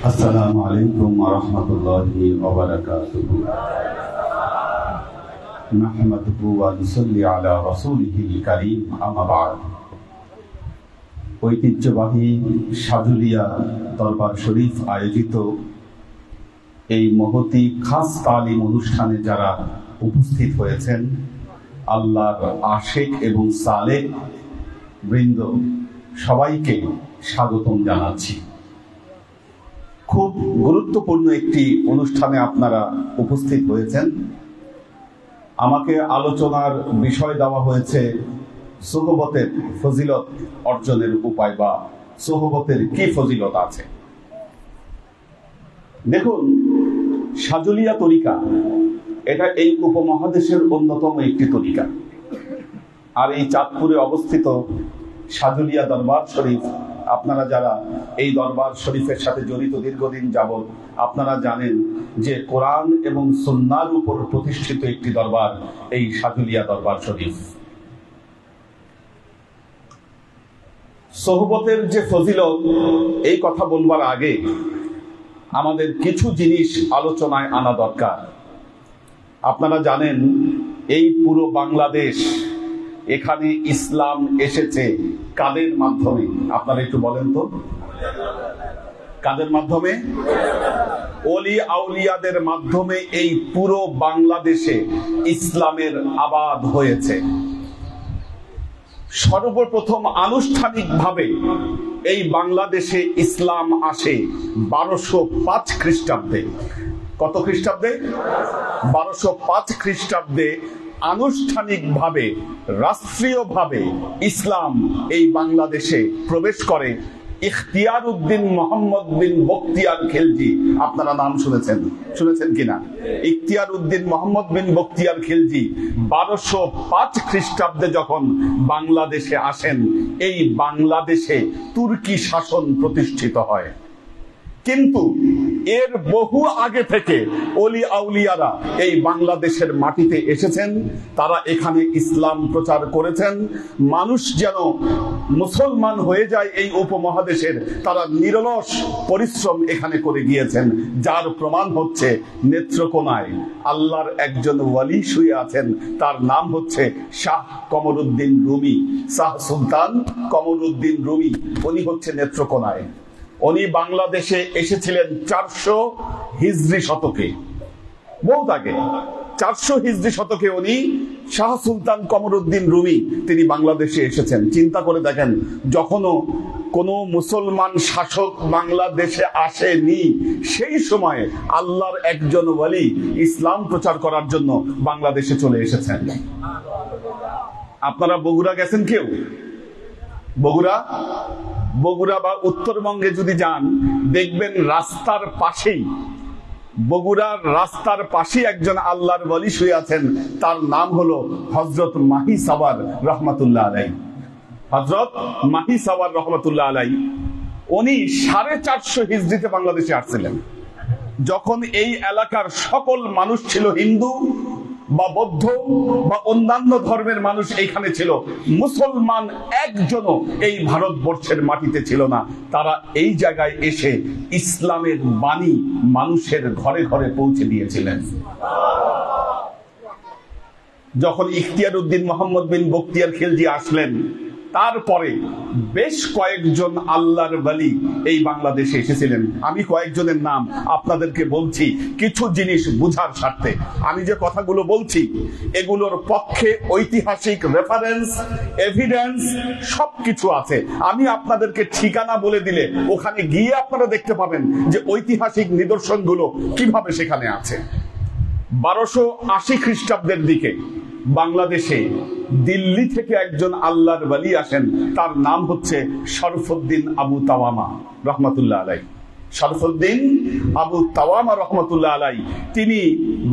আসসালামু আলাইকুম ওয়া রাহমাতুল্লাহি ওয়া বারাকাতুহু। নাহমাদুহু ওয়া নুসাল্লি আলা রাসূলিহিল কারীম, আম্মা বা'দ। ঐতিহ্যবাহী সাজুলিয়া দরবার শরীফ আয়োজিত এই মহতী খাস তালিম অনুষ্ঠানে যারা উপস্থিত হয়েছেন, আল্লাহর আশিক এবং সালেহ বৃন্দ, সবাইকে স্বাগতম জানাচ্ছি। খুব গুরুত্বপূর্ণ একটি অনুষ্ঠানে আপনারা উপস্থিত হয়েছেন। আমাকে আলোচনার বিষয় দেওয়া হয়েছে সোহবতের ফজিলত অর্জনের উপায়, বা সোহবতের কি ফজিলত আছে। দেখুন, সাজুলিয়া তরিকা এটা এই উপমহাদেশের অন্যতম একটি তরিকা। আর এই চাঁদপুরে অবস্থিত সাজুলিয়া দরবার শরীফ, আপনারা যারা এই দরবার শরীফের সাথে জড়িত দীর্ঘদিন যাবৎ, আপনারা জানেন যে কোরআন এবং সুন্নাহর উপর প্রতিষ্ঠিত একটি দরবার এই সাজুলিয়া দরবার শরীফ। সোহবতের যে ফজিলত, এই কথা বলবার আগে আমাদের কিছু জিনিস আলোচনায় আনা দরকার। আপনারা জানেন এই পুরো বাংলাদেশ, এখানে ইসলাম এসেছে কাদের মাধ্যমে? আপনারা একটু বলেন তো, কাদের মাধ্যমে? ওলি আউলিয়াদের মাধ্যমে এই পুরো বাংলাদেশে ইসলামের আবাদ হয়েছে। সর্বপ্রথম আনুষ্ঠানিকভাবে এই বাংলাদেশে ইসলাম আসে 1205 খ্রিস্টাব্দে। কত খ্রিস্টাব্দে? 1205 খ্রিস্টাব্দে আনুষ্ঠানিকভাবে, রাষ্ট্রীয়ভাবে ইসলাম এই বাংলাদেশে প্রবেশ করে ইখতিয়ার উদ্দিন মোহাম্মদ বিন বখতিয়ার খিলজি। আপনারা নাম শুনেছেন কিনা? ইখতিয়ার উদ্দিন মোহাম্মদ বিন বখতিয়ার খিলজি 1205 খ্রিস্টাব্দে যখন বাংলাদেশে আসেন, এই বাংলাদেশে তুর্কি শাসন প্রতিষ্ঠিত হয়। কিন্তু এর বহু আগে থেকে ওলি আউলিয়ারা এই বাংলাদেশের মাটিতে এসেছেন, তারা এখানে ইসলাম প্রচার করেছেন। মানুষ যেন মুসলমান হয়ে যায় এই উপমহাদেশের, তারা নিরলস পরিশ্রম এখানে করে গিয়েছেন। যার প্রমাণ হচ্ছে নেত্রকোনায় আল্লাহর একজন ওয়ালি শুয়ে আছেন, তার নাম হচ্ছে শাহ কমরুদ্দিন রুমি, শাহ সুলতান কমরুদ্দিন রুমি। উনি হচ্ছে নেত্রকোনায়। উনি বাংলাদেশে এসেছিলেন 400 হিজরি শতকে, বহুত আগে। 400 হিজরি শতকে উনি শাহ সুলতান কমরুদ্দিন রুমি তিনি বাংলাদেশে এসেছেন। চিন্তা করে দেখেন, যখনও কোনো মুসলমান শাসক বাংলাদেশে আসেনি, সেই সময়ে আল্লাহর একজন ওয়ালি ইসলাম প্রচার করার জন্য বাংলাদেশে চলে এসেছেন। আপনারা বগুড়া গেছেন কেউ? বগুড়া বা উত্তরবঙ্গে যদি যান, দেখবেন রাস্তার পাশেই, বগুড়ার রাস্তার পাশেই একজন আল্লাহর ওয়ালি শুয়ে আছেন। তার নাম হলো হযরত মাহি সাওয়ার রহমাতুল্লাহ আলাইহি। হযরত মাহি সাওয়ার রহমাতুল্লাহ আলাইহি উনি 450 হিজরিতে বাংলাদেশে আসছিলেন, যখন এই এলাকার সকল মানুষ ছিল হিন্দু বা বৌদ্ধ বা অন্যান্য ধর্মের মানুষ এইখানে ছিল। মুসলমান একজনও এই ভারতবর্ষের মাটিতে ছিল না। তারা এই জায়গায় এসে ইসলামের বাণী মানুষের ঘরে ঘরে পৌঁছে দিয়েছিলেন। যখন ইখতিয়ার উদ্দিন মোহাম্মদ বিন বখতিয়ার খিলজি আসলেন, তারপরে বেশ কয়েকজন আল্লাহর ওয়ালি এই বাংলাদেশে এসেছিলেন। আমি কয়েকজনের নাম আপনাদেরকে বলছি কিছু জিনিস বুঝার স্বার্থে। আমি যে কথাগুলো বলছি, এগুলোর পক্ষে ঐতিহাসিক রেফারেন্স, এভিডেন্স সবকিছু আছে। আমি আপনাদেরকে ঠিকানা বলে দিলে ওখানে গিয়ে আপনারা দেখতে পাবেন যে ঐতিহাসিক নিদর্শনগুলো কিভাবে সেখানে আছে। 1280 খ্রিস্টাব্দের দিকে বাংলাদেশে দিল্লি থেকে একজন আল্লাহর ওয়ালি আসেন, তার নাম হচ্ছে শরফুদ্দিন আবু তাওয়ামা রহমাতুল্লাহ আলাইহি। শরফুদ্দিন আবু তাওয়ামা রহমাতুল্লাহ আলাইহি তিনি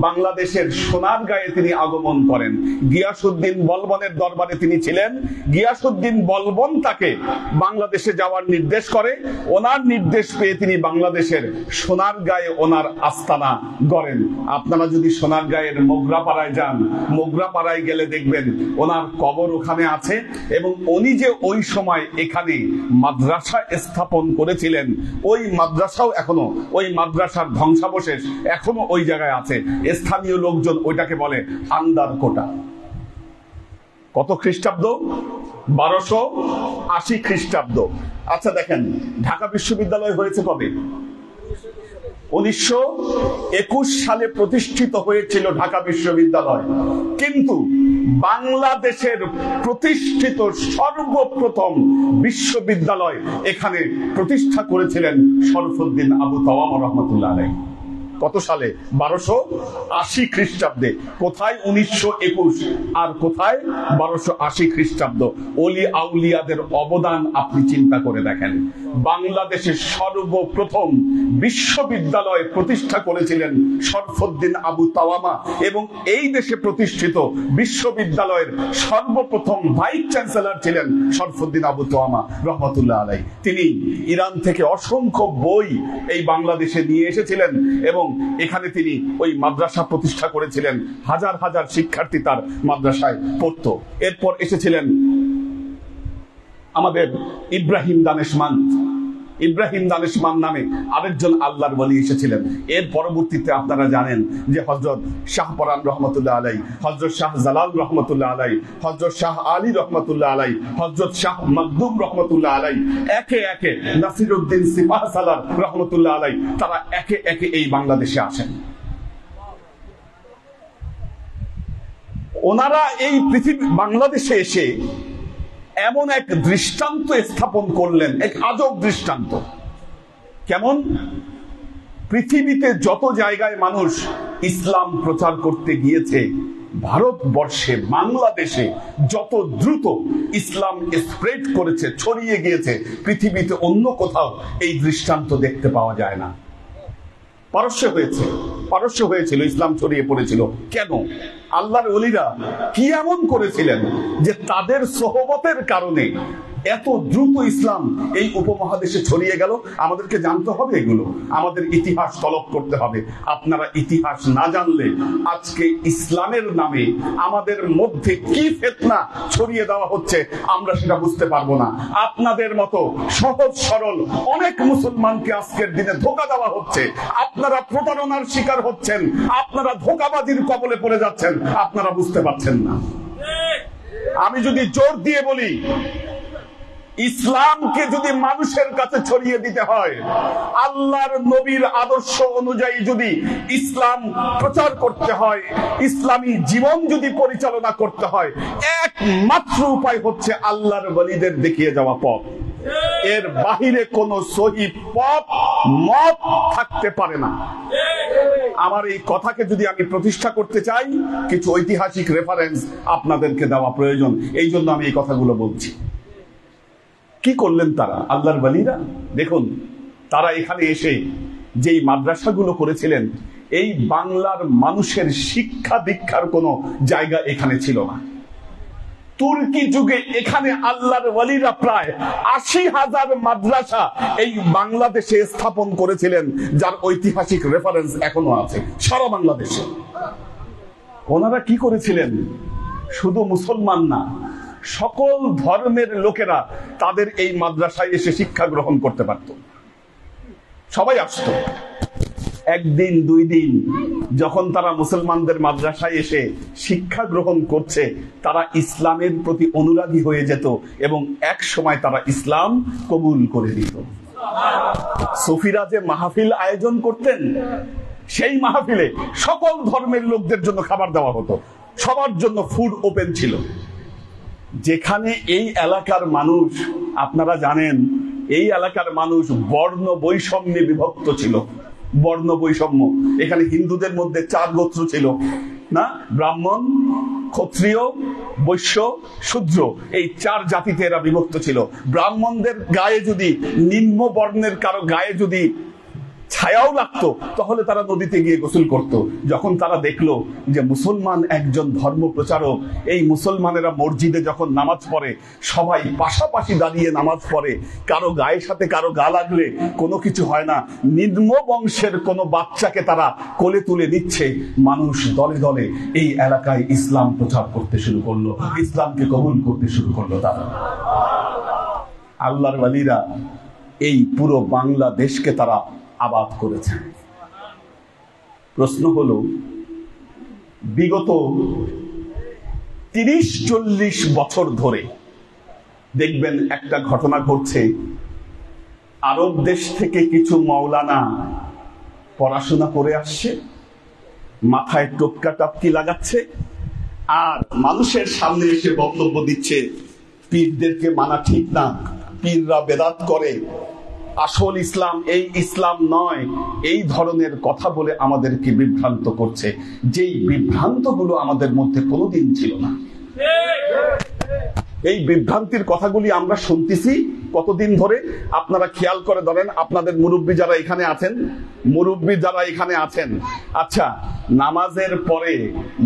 বাংলাদেশের সোনারগাঁয়ে তিনি আগমন করেন। গিয়াসউদ্দিন বলবনের দরবারে তিনি ছিলেন। গিয়াসউদ্দিন বলবন তাকে বাংলাদেশে যাওয়ার নির্দেশ করে। ওনার নির্দেশ পেয়ে তিনি বাংলাদেশের সোনারগাঁয়ে ওনার আস্তানা গড়েন। আপনারা যদি সোনারগাঁয়ের মোগরাপাড়ায় যান, মোগরাপাড়ায় গেলে দেখবেন ওনার কবর ওখানে আছে, এবং উনি যে ওই সময় এখানে মাদ্রাসা স্থাপন করেছিলেন, ওই মাদ্রাসা মাদ্রাসাও এখনো, ওই মাদ্রাসার ধ্বংসাবশেষ এখনো ওই জায়গায় আছে। স্থানীয় লোকজন ওইটাকে বলে আন্দারকোটা। কত খ্রিস্টাব্দ? 1280 খ্রিস্টাব্দ। আচ্ছা দেখেন, ঢাকা বিশ্ববিদ্যালয় হয়েছে কবে? 1921 সালে প্রতিষ্ঠিত হয়েছিল ঢাকা বিশ্ববিদ্যালয়। কিন্তু বাংলাদেশের প্রতিষ্ঠিত সর্বপ্রথম বিশ্ববিদ্যালয় এখানে প্রতিষ্ঠা করেছিলেন শরফুদ্দীন আবু তাওয়ামা রহমতুল্লাহ আলাইহি। কত সালে? 1280 খ্রিস্টাব্দে। কোথায় 1921 আর কোথায় 1280 খ্রিস্টাব্দ? ওলি আউলিয়াদের অবদান আপনি চিন্তা করে দেখেন। বাংলাদেশের সর্বপ্রথম বিশ্ববিদ্যালয় প্রতিষ্ঠা করেছিলেন শরফুদ্দীন আবু তাওয়ামা, এবং এই দেশে প্রতিষ্ঠিত বিশ্ববিদ্যালয়ের সর্বপ্রথম ভাইস চ্যান্সেলর ছিলেন শরফুদ্দীন আবু তাওয়ামা রহমতুল্লাহ আলাইহি। তিনি ইরান থেকে অসংখ্য বই এই বাংলাদেশে নিয়ে এসেছিলেন এবং এখানে তিনি ওই মাদ্রাসা প্রতিষ্ঠা করেছিলেন। হাজার হাজার শিক্ষার্থী তার মাদ্রাসায় পড়তো। এরপর এসেছিলেন আমাদের ইব্রাহিম দানেশমান নামে আরেকজন আল্লাহর ওলি এসেছিলেন। এর পরবর্তীতে আপনারা জানেন যে হযরত শাহ পরান রহমতুল্লাহ আলাইহি, হযরত শাহ জালাল রহমতুল্লাহ আলাইহি, হযরত শাহ আলী রহমতুল্লাহ আলাইহি, হযরত শাহ মাকদুম রহমতুল্লাহ আলাইহি, একে একে নাসিরউদ্দিন সিপাহসালার রহমতুল্লাহ আলাইহি, তারা একে একে এই বাংলাদেশে আসেন। ওনারা এই বাংলাদেশে এসে এমন এক দৃষ্টান্ত স্থাপন করলেন, এক আজব দৃষ্টান্ত। কেমন? পৃথিবীতে যত জায়গায় মানুষ ইসলাম প্রচার করতে গিয়েছে, ভারতবর্ষে বাংলাদেশে যত দ্রুত ইসলাম স্প্রেড করেছে, ছড়িয়ে গিয়েছে, পৃথিবীতে অন্য কোথাও এই দৃষ্টান্ত দেখতে পাওয়া যায় না। পারস্য হয়েছিল, ইসলাম ছড়িয়ে পড়েছিল। কেন? আল্লাহর ওলিরা কি এমন করেছিলেন যে তাদের সোহবতের কারণে এত দ্রুত ইসলাম এই উপমহাদেশে ছড়িয়ে গেল? আমাদেরকে জানতে হবে এগুলো, আমাদের ইতিহাস তলব করতে হবে। আপনারা ইতিহাস না জানলে আজকে ইসলামের নামে আমাদের মধ্যে কি ফিতনা ছড়িয়ে দেওয়া হচ্ছে আমরা সেটা বুঝতে পারবো না। আপনাদের মতো সহজ সরল অনেক মুসলমানকে আজকের দিনে ধোঁকা দেওয়া হচ্ছে, আপনারা প্রতারণার শিকার হচ্ছেন, আপনারা ধোঁকাবাজির কবলে পড়ে যাচ্ছেন, আপনারা বুঝতে পারছেন না। আমি যদি জোর দিয়ে বলি, ইসলামকে যদি মানুষের কাছে ছড়িয়ে দিতে হয়, আল্লাহর নবীর আদর্শ অনুযায়ী যদি ইসলাম প্রচার করতে হয়, ইসলামী জীবন যদি পরিচালনা করতে হয়, একমাত্র উপায় হচ্ছে আল্লাহর ওলিদের দেখিয়ে যাওয়া পথ। এর বাহিরে কোন সহি মত থাকতে পারে না। আমার এই কথাকে যদি আমি প্রতিষ্ঠা করতে চাই, কিছু ঐতিহাসিক রেফারেন্স আপনাদেরকে দেওয়া প্রয়োজন। এই জন্য আমি এই কথাগুলো বলছি। কি করলেন তারা, আল্লাহর ওলিরা? দেখুন, তারা এখানে এসে যেই মাদ্রাসাগুলো করেছিলেন, এই বাংলার মানুষের শিক্ষা দীক্ষার কোনো জায়গা এখানে ছিল না। তুর্কি যুগে এখানে আল্লাহর ওলিরা প্রায় ৮০,০০০ মাদ্রাসা এই বাংলাদেশে স্থাপন করেছিলেন, যার ঐতিহাসিক রেফারেন্স এখনো আছে সারা বাংলাদেশে। ওনারা কি করেছিলেন? শুধু মুসলমান না, সকল ধর্মের লোকেরা তাদের এই মাদ্রাসায় এসে শিক্ষা গ্রহণ করতে পারত। সবাই আসতো। একদিন দুই দিন যখন তারা মুসলমানদের মাদ্রাসায় এসে শিক্ষা গ্রহণ করছে, তারা ইসলামের প্রতি অনুরাগী হয়ে যেত এবং এক সময় তারা ইসলাম কবুল করে দিত। সুফিরা যে মাহফিল আয়োজন করতেন, সেই মাহফিলে সকল ধর্মের লোকদের জন্য খাবার দেওয়া হতো, সবার জন্য ফুড ওপেন ছিল। যেখানে এই এলাকার মানুষ, আপনারা জানেন, এই এলাকার মানুষ বর্ণ বৈষম্যে বিভক্ত ছিল। বর্ণ বৈষম্য, এখানে হিন্দুদের মধ্যে 4 গোত্র ছিল না, ব্রাহ্মণ, ক্ষত্রিয়, বৈশ্য, শূদ্র, এই 4 জাতিতে এরা বিভক্ত ছিল। ব্রাহ্মণদের গায়ে যদি, নিম্ন বর্ণের কারো গায়ে যদি ছায়াও লাগতো, তাহলে তারা নদীতে গিয়ে গোসল করত। যখন তারা দেখলো যে মুসলমান একজন ধর্ম প্রচারক, এই মুসলমানেরা মসজিদে যখন নামাজ পড়ে সবাই পাশাপাশি দাঁড়িয়ে নামাজ পড়ে, কারো গায়ের সাথে কারো গা লাগলে কোনো কিছু হয় না, নিম্ন বংশের কোনো বাচ্চাকে তারা কোলে তুলে দিচ্ছে, মানুষ দলে দলে এই এলাকায় ইসলাম প্রচার করতে শুরু করলো, ইসলামকে কবুল করতে শুরু করলো। তারা আল্লাহর ওলিরা এই পুরো বাংলাদেশকে তারা আবাদ করেছেন। প্রশ্ন হলো, বিগত 30-40 বছর ধরে দেখবেন একটা ঘটনা ঘটছে, আরব দেশ থেকে কিছু মাওলানা পড়াশোনা করে আসছে, মাথায় টোপকা টাপকি লাগাচ্ছে, আর মানুষের সামনে এসে বক্তব্য দিচ্ছে পীরদেরকে মানা ঠিক না, পীররা বেদাত করে, আসল ইসলাম এই ইসলাম নয়, এই ধরনের কথা বলে আমাদেরকে বিভ্রান্ত করছে, যেই বিভ্রান্তগুলো আমাদের মধ্যে কোনোদিন ছিল না। এই বিভ্রান্তির কথাগুলি আমরা শুনতেছি কতদিন ধরে? আপনারা খেয়াল করে ধরেন, আপনাদের মুরব্বী যারা এখানে আছেন, আচ্ছা নামাজের পরে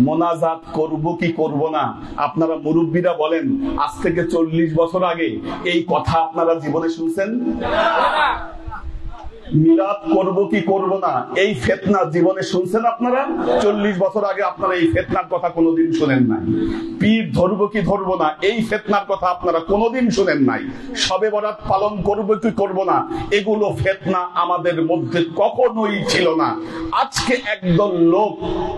মোনাজাত করব কি করব না, আপনারা মুরব্বীরা বলেন, আজ থেকে 40 বছর আগে এই কথা আপনারা জীবনে শুনছেন? মিলাদ করব কি করব না এই ফিতনা জীবনে শুনছেন আপনারা? 40 বছর আগে আপনারা এই ফিতনার কথা কোনোদিন শুনেন নাই। পীর ধরব কি ধরব না এই ফিতনার কথা আপনারা কোনোদিন শুনেন নাই। শবে বরাত পালন করব কি করব না, এগুলো ফিতনা আমাদের মধ্যে কখনোই ছিল না। আজকে একদল লোক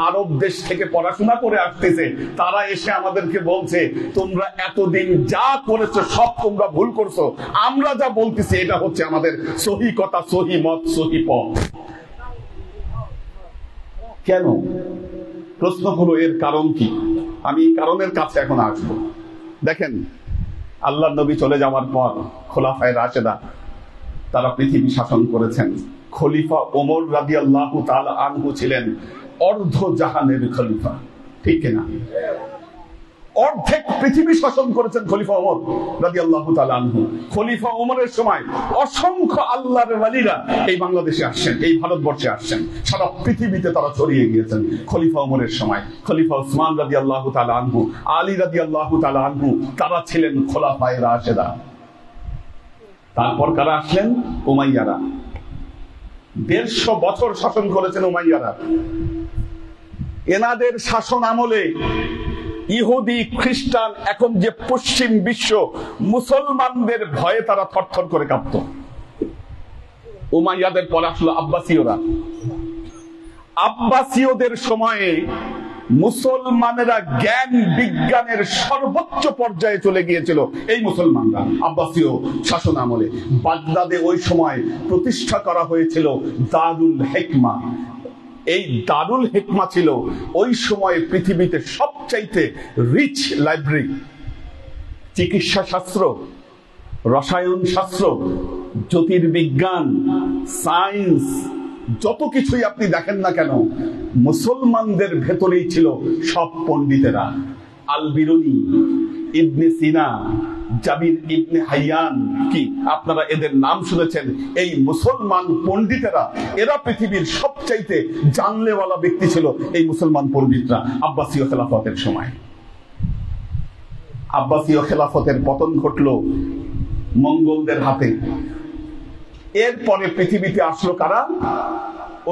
আরব দেশ থেকে পড়াশোনা করে আসতেছে, তারা এসে আমাদেরকে বলছে তোমরা এতদিন যা করেছো সব তোমরা ভুল করছো, আমরা যা বলতেছি এটা হচ্ছে আমাদের সহি কথা, সহি মত, সহি পথ। কেন? প্রশ্ন হলো এর কারণ কি? আমি কারণের কাছে এখন আসবো। দেখেন, আল্লাহর নবী চলে যাওয়ার পর খোলাফায়ে রাশেদা তারা পৃথিবী শাসন করেছেন। খলিফা ওমর রাদিয়াল্লাহু তাআলা আনহু ছিলেন অর্ধ জাহানের খলিফা, ঠিক কিনা? অর্ধেক পৃথিবী শাসন করেছেন খলিফা ওমর রাদিয়াল্লাহু তাআলা আনহু। খলিফা ওমরের সময় অসংখ্য আল্লাহর ওয়ালিরা এই বাংলাদেশে আসছেন, এই ভারতবর্ষে আসছেন, সারা পৃথিবীতে তারা ছড়িয়ে গিয়েছেন খলিফা ওমরের সময়। খলিফা উসমান রাদিয়াল্লাহু তাআলা আনহু, আলী রাদিয়াল্লাহু তাআলা আনহু, তারা ছিলেন খোলাফায়ে রাশেদা। তারপর কারা আসলেন? উমাইয়ারা। 150 বছর শাসন করেছেন উমাইয়ারা। এনাদের শাসন আমলে ইহুদি, খ্রিস্টান, এখন যে পশ্চিম বিশ্ব, মুসলমানদের ভয়ে তারা থরথর করে কাঁপত। উমাইয়াদের পর আসলো আব্বাসীয়রা। আব্বাসীয়দের সময়ে মুসলমানেরা জ্ঞান বিজ্ঞানের সর্বোচ্চ পর্যায়ে চলে গিয়েছিল। এই মুসলমানরা আব্বাসীয় শাসন আমলে বাগদাদে ওই সময় প্রতিষ্ঠা করা হয়েছিল দারুল হিকমা। এই দারুল হিকমা ছিল ওই সময় পৃথিবীতে সবচাইতে রিচ লাইব্রেরি। চিকিৎসা শাস্ত্র, রসায়ন শাস্ত্র, জ্যোতির্বিজ্ঞান, সায়েন্স, যত কিছুই আপনি দেখেন না কেন, মুসলমানদের ভেতরেই ছিল সব পণ্ডিতেরা। আল বিরুনি, ইবনে সিনা, জাবির ইবনে হাইয়ান, কি আপনারা এদের নাম শুনেছেন? এই মুসলমান পণ্ডিতেরা, এরা পৃথিবীর সবচাইতে জানলেওয়ালা ব্যক্তি ছিল এই মুসলমান পণ্ডিতরা আব্বাসীয় খেলাফতের সময়। আব্বাসীয় খেলাফতের পতন ঘটলো মঙ্গলদের হাতে। এরপরে পৃথিবীতে আসলো কারা?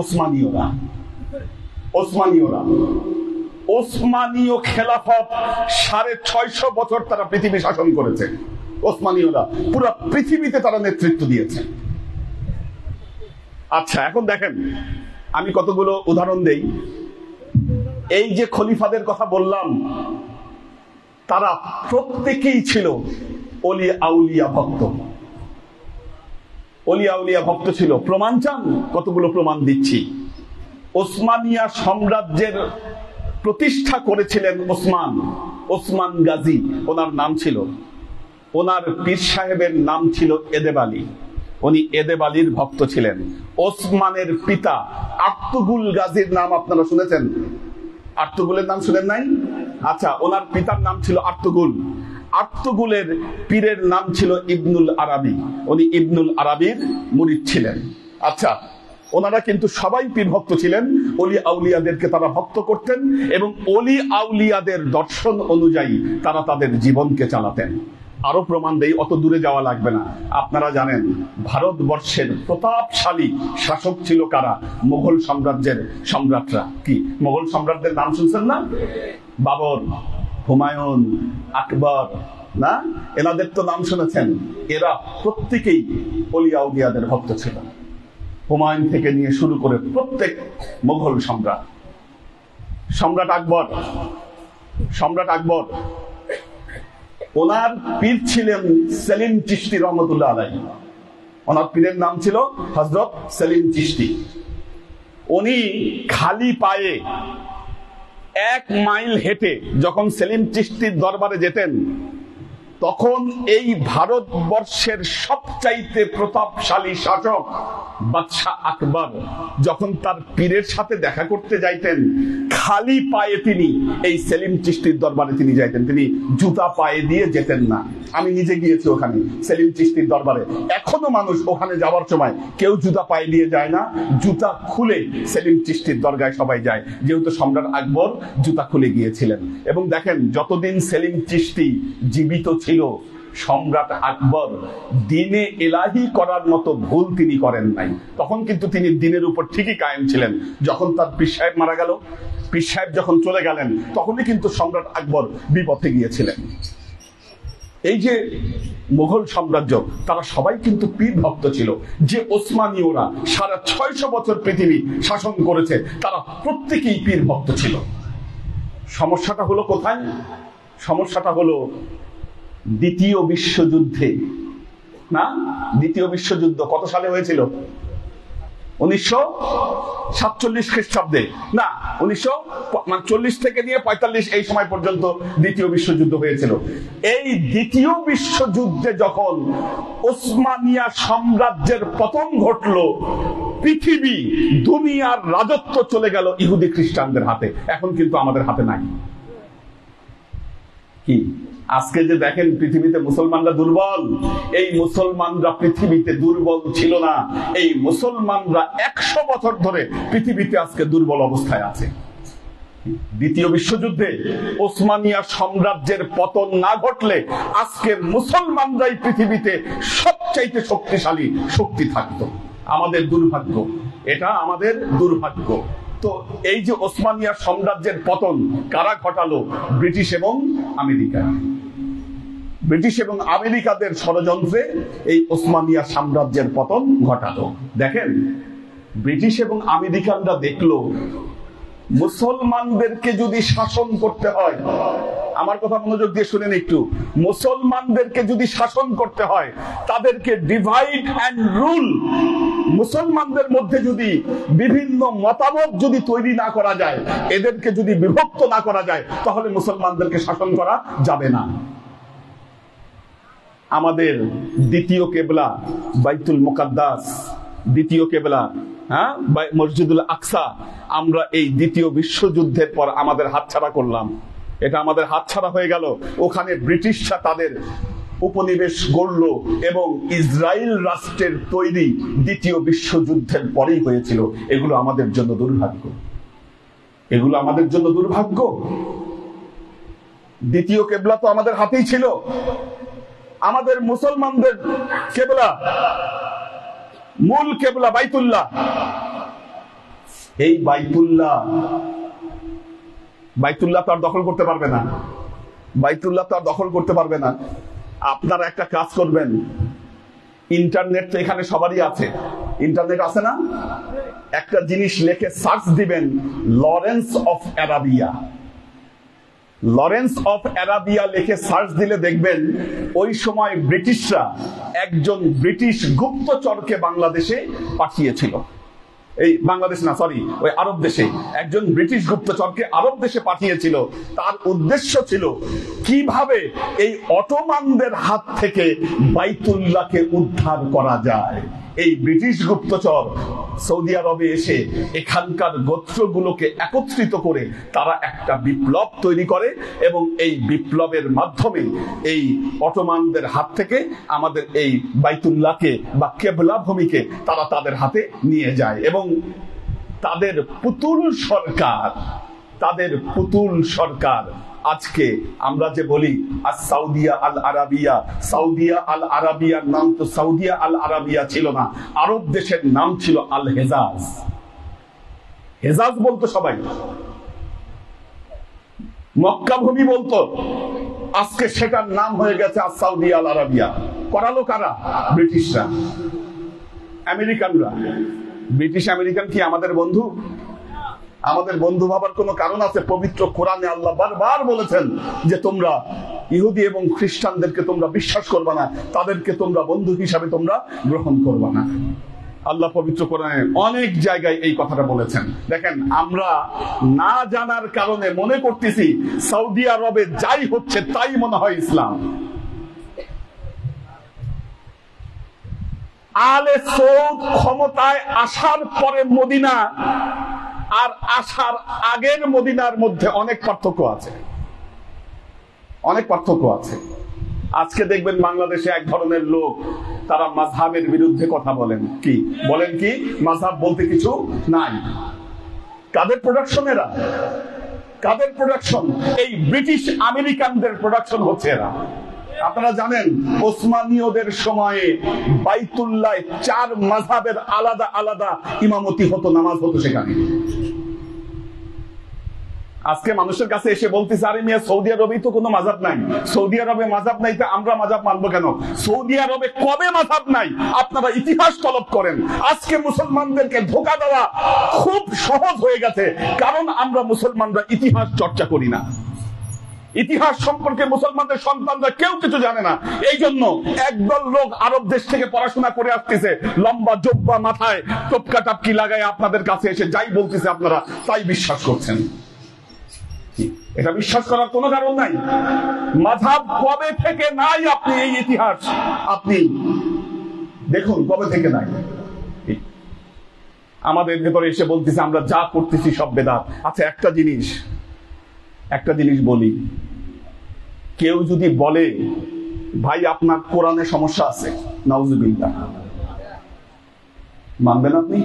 ওসমানীয়রা। ওসমানীয় খেলাফত 650 বছর তারা পৃথিবী শাসন করেছে। ওসমানীয়রা পুরো পৃথিবীতে তারা নেতৃত্ব দিয়েছে। আচ্ছা, এখন দেখেন আমি কতগুলো উদাহরণ দেই। এই যে খলিফাদের কথা বললাম, তারা প্রত্যেকেই ছিল ওলি আউলিয়া ভক্ত। ওলি আউলিয়া ভক্ত ছিল। প্রমাণ চান? কতগুলো প্রমাণ দিচ্ছি। ওসমানিয়া সাম্রাজ্যের প্রতিষ্ঠা করেছিলেন ওসমান গাজী, ওনার নাম ছিল। ওনার পীর সাহেবের নাম ছিল এদেব আলী। উনি এদেব আলীর ভক্ত ছিলেন। ওসমানের পিতা আর্তুগুল গাজীর নাম আপনারা শুনেছেন? আর্তুগুলের নাম শুনেন নাই? আচ্ছা, ওনার পিতার নাম ছিল আর্তুগুল। আর্তুগুলের পীরের নাম ছিল ইবনুল আরাবি। উনি ইবনুল আরাবির মুরিদ ছিলেন। আচ্ছা, ওনারা কিন্তু সবাই পীর ভক্ত ছিলেন। ওলি আউলিয়াদেরকে তারা ভক্ত করতেন এবং ওলি আউলিয়াদের দর্শন অনুযায়ী তারা তাদের জীবনকে চালাতেন। আরো প্রমাণ দেই, অত দূরে যাওয়া লাগবে না। আপনারা জানেন ভারতবর্ষের প্রতাপশালী শাসক ছিল কারা? মুঘল সাম্রাজ্যের সম্রাটরা। কি মোগল সম্রাটদের নাম শুনছেন না? বাবর, হুমায়ুন, আকবর, না? এনাদের তো নাম শুনেছেন। এরা প্রত্যেকেই অলিয়া উলিয়াদের ভক্ত ছিল। হুমায়ুন থেকে নিয়ে শুরু করে প্রত্যেক মুঘল সম্রাট, সম্রাট আকবর ওনার পীর ছিলেন সেলিম চিশতি রহমতুল্লাহ আলাইহি। ওনার পীরের নাম ছিল হযরত সেলিম চিশতি। উনি খালি পায়ে 1 মাইল হেঁটে যখন সেলিম চিশতির দরবারে যেতেন, তখন এই ভারতবর্ষের সবচাইতে প্রতাপশালী শাসক বাদশাহ আকবর যখন তার পীরের সাথে দেখা করতে যাইতেন, খালি পায়ে তিনি এই সেলিম চিশতির দরবারে তিনি যাইতেন। তিনি জুতা পায়ে দিয়ে যেতেন না। আমি নিজে গিয়েছি ওখানে সেলিম চিশতির দরবারে। এখনো মানুষ ওখানে যাওয়ার সময় কেউ জুতা পায়ে দিয়ে যায় না, জুতা খুলে সেলিম চিশতির দরগায় সবাই যায়, যেহেতু সম্রাট আকবর জুতা খুলে গিয়েছিলেন। এবং দেখেন, যতদিন সেলিম চিশতি জীবিত ছিল, সম্রাট আকবর দিনে এলাহি করার মতো ভুল তিনি করেন নাই। তখন কিন্তু তিনি দিনের উপর ঠিকই কায়েম ছিলেন। যখন তার পীর সাহেব মারা গেল, পীর সাহেব যখন চলে গেলেন, তখনই কিন্তু সম্রাট আকবর বিপথে গিয়েছিলেন। এই যে মুঘল সাম্রাজ্য, তারা সবাই কিন্তু পীর ভক্ত ছিল। যে ওসমানীয়রা 650 বছর পৃথিবী শাসন করেছে, তারা প্রত্যেকেই পীর ভক্ত ছিল। সমস্যাটা হলো কোথায়? সমস্যাটা হলো দ্বিতীয় বিশ্বযুদ্ধে। না, দ্বিতীয় বিশ্বযুদ্ধ কত সালে হয়েছিল? 1947 খ্রিস্টাব্দে। না, 1940 থেকে নিয়ে 45 এই সময় পর্যন্ত দ্বিতীয় বিশ্বযুদ্ধ হয়েছিল। এই দ্বিতীয় বিশ্বযুদ্ধে যখন ওসমানিয়া সাম্রাজ্যের পতন ঘটলো, পৃথিবী দুনিয়ার রাজত্ব চলে গেল ইহুদি খ্রিস্টানদের হাতে। এখন কিন্তু আমাদের হাতে নাই। কি আজকে যে দেখেন পৃথিবীতে মুসলমানরা দুর্বল, এই মুসলমানরা পৃথিবীতে দুর্বল ছিল না। এই মুসলমানরা 100 বছর ধরে পৃথিবীতে আজকে দুর্বল অবস্থায় আছে। দ্বিতীয় বিশ্বযুদ্ধে ওসমানিয়া সাম্রাজ্যের পতন না ঘটলে আজকের মুসলমানরাই পৃথিবীতে সবচাইতে শক্তিশালী শক্তি থাকতো। আমাদের দুর্ভাগ্য, এটা আমাদের দুর্ভাগ্য। তো এই যে ওসমানিয়া সাম্রাজ্যের পতন কারা ঘটালো? ব্রিটিশ এবং আমেরিকা। ব্রিটিশ এবং আমেরিকাদের ষড়যন্ত্রে এই ওসমানিয়া সাম্রাজ্যের পতন ঘটালো। দেখেন, ব্রিটিশ এবং আমেরিকানরা দেখলো মুসলমানদেরকে যদি শাসন করতে হয়, আমার কথা মনোযোগ দিয়ে শুনেন একটু, মুসলমানদেরকে যদি শাসন করতে হয়, তাদেরকে ডিভাইড অ্যান্ড রুল, মুসলমানদের মধ্যে যদি বিভিন্ন মতামত যদি তৈরি না করা যায়, এদেরকে যদি বিভক্ত না করা যায়, তাহলে মুসলমানদেরকে শাসন করা যাবে না। আমাদের দ্বিতীয় কেবলা বাইতুল মুকাদ্দাস, দ্বিতীয় কেবলা মসজিদুল আকসা, আমরা এই দ্বিতীয় বিশ্বযুদ্ধের পর আমাদের হাতছাড়া করলাম। এটা আমাদের হাতছাড়া হয়ে গেল। ওখানে ব্রিটিশরা তাদের উপনিবেশ গড়ল এবং ইসরায়েল রাষ্ট্রের তৈরি দ্বিতীয় বিশ্বযুদ্ধের পরেই হয়েছিল। এগুলো আমাদের জন্য দুর্ভাগ্য, এগুলো আমাদের জন্য দুর্ভাগ্য। দ্বিতীয় কেবলা তো আমাদের হাতেই ছিল। আমাদের মুসলমানদের কেবলা, মূল কেবলা বাইতুল্লাহ। এই বাইতুল্লাহ তো আর দখল করতে পারবে না, বাইতুল্লাহ তো আর দখল করতে পারবে না। আপনারা একটা কাজ করবেন, ইন্টারনেট তো এখানে সবারই আছে, ইন্টারনেট আছে না? একটা জিনিস লিখে সার্চ দিবেন, Lawrence of Arabia. Lawrence of Arabia লিখে সার্চ দিলে দেখবেন ওই সময় ব্রিটিশরা একজন ব্রিটিশ গুপ্তচরকে বাংলাদেশে পাঠিয়েছিল। এই বাংলাদেশ না, সরি, ওই আরব দেশে একজন ব্রিটিশ গুপ্তচরকে আরব দেশে পাঠিয়েছিল। তার উদ্দেশ্য ছিল কিভাবে এই অটোমানদের হাত থেকে বাইতুল্লাহকে উদ্ধার করা যায়। এই ব্রিটিশ গুপ্তচর সৌদি আরবে এসে এখানকার গোত্রগুলোকে একত্রিত করে তারা একটা বিপ্লব তৈরি করে এবং এই বিপ্লবের মাধ্যমে এই অটোমানদের হাত থেকে আমাদের এই বাইতুল্লাহকে বা কেবলা ভূমিকে তারা তাদের হাতে নিয়ে যায়। এবং তাদের পুতুল সরকার আজকে আমরা যে বলি সাউদিয়া আল আরাবিয়া, সাউদিয়া আল আরাবিয়ার নাম তো সাউদিয়া আল আরাবিয়া ছিল না, আরব দেশের নাম ছিল আল হেজাজ। হেজাজ বলতো সবাই, মক্কা ভূমি বলতো, আজকে সেটার নাম হয়ে গেছে সৌদি আল আরাবিয়া। করালো কারা? ব্রিটিশরা, আমেরিকানরা। ব্রিটিশ আমেরিকান কি আমাদের বন্ধু? আমাদের বন্ধু ভাবার কোন কারণ আছে? পবিত্র কোরআনে আল্লাহ বারবার বলেছেন যে তোমরা ইহুদি এবং খ্রিস্টানদেরকে তোমরা বিশ্বাস করবা না, তাদেরকে তোমরা বন্ধু হিসাবে তোমরা গ্রহণ করবা না। আল্লাহ পবিত্র কোরআনে অনেক জায়গায় এই কথাটা বলেছেন। দেখেন, আমরা না জানার কারণে মনে করতেছি সৌদি আরবে যাই হচ্ছে তাই মনে হয় ইসলাম। আলে সৌদ ক্ষমতায় আসার পরে মদিনা আর আসার আগের মদিনার মধ্যে অনেক পার্থক্য আছে, অনেক পার্থক্য আছে। আজকে দেখবেন বাংলাদেশে এক ধরনের লোক, তারা মাযহাবের বিরুদ্ধে কথা বলেন। কি বলেন? কি মাযহাব বলতে কিছু নাই। কাদের প্রোডাকশন এরা? কাদের প্রোডাকশন? এই ব্রিটিশ আমেরিকানদের প্রোডাকশন হচ্ছে এরা। আপনারা জানেন ওসমানীয়দের সময়ে বাইতুল্লাহ 4 মাযহাবের আলাদা আলাদা ইমামতি হতো, নামাজ হতো সেখানে। আজকে মানুষের কাছে এসে বলতেছে, আরে মিয়া সৌদি আরবে তো কোনো মাযহাব নাই, সৌদি আরবে মাযহাব নাই তো আমরা মাযহাব মানবো কেন? সৌদি আরবে কবে মাযহাব নাই? আপনারা ইতিহাস তলব করেন। আজকে মুসলমানদেরকে ধোঁকা দেওয়া খুব সহজ হয়ে গেছে, কারণ আমরা মুসলমানরা ইতিহাস চর্চা করি না। ইতিহাস সম্পর্কে মুসলমানদের সন্তানরা কেউ কিছু জানে না। এই জন্য একদল লোক আরব দেশ থেকে পড়াশোনা করে আসতেছে, লম্বা জব্বা মাথায় টপকা টাপকি লাগায় আপনাদের কাছে এসে যাই বলতেছে আপনারা তাই বিশ্বাস করছেন। এটা বিশ্বাস করার কোনো কারণ নাই। মাযহাব কবে থেকে নাই? আপনি এই ইতিহাস আপনি দেখুন কবে থেকে নাই। আমাদের ভেতরে এসে বলতেছে আমরা যা করতেছি সব বেদাত। আচ্ছা, একটা জিনিস বলি, কেউ যদি বলে ভাই আপনার কোরআনে সমস্যা আছে, নাউজুবিল্লাহ, মানবেন? আপনি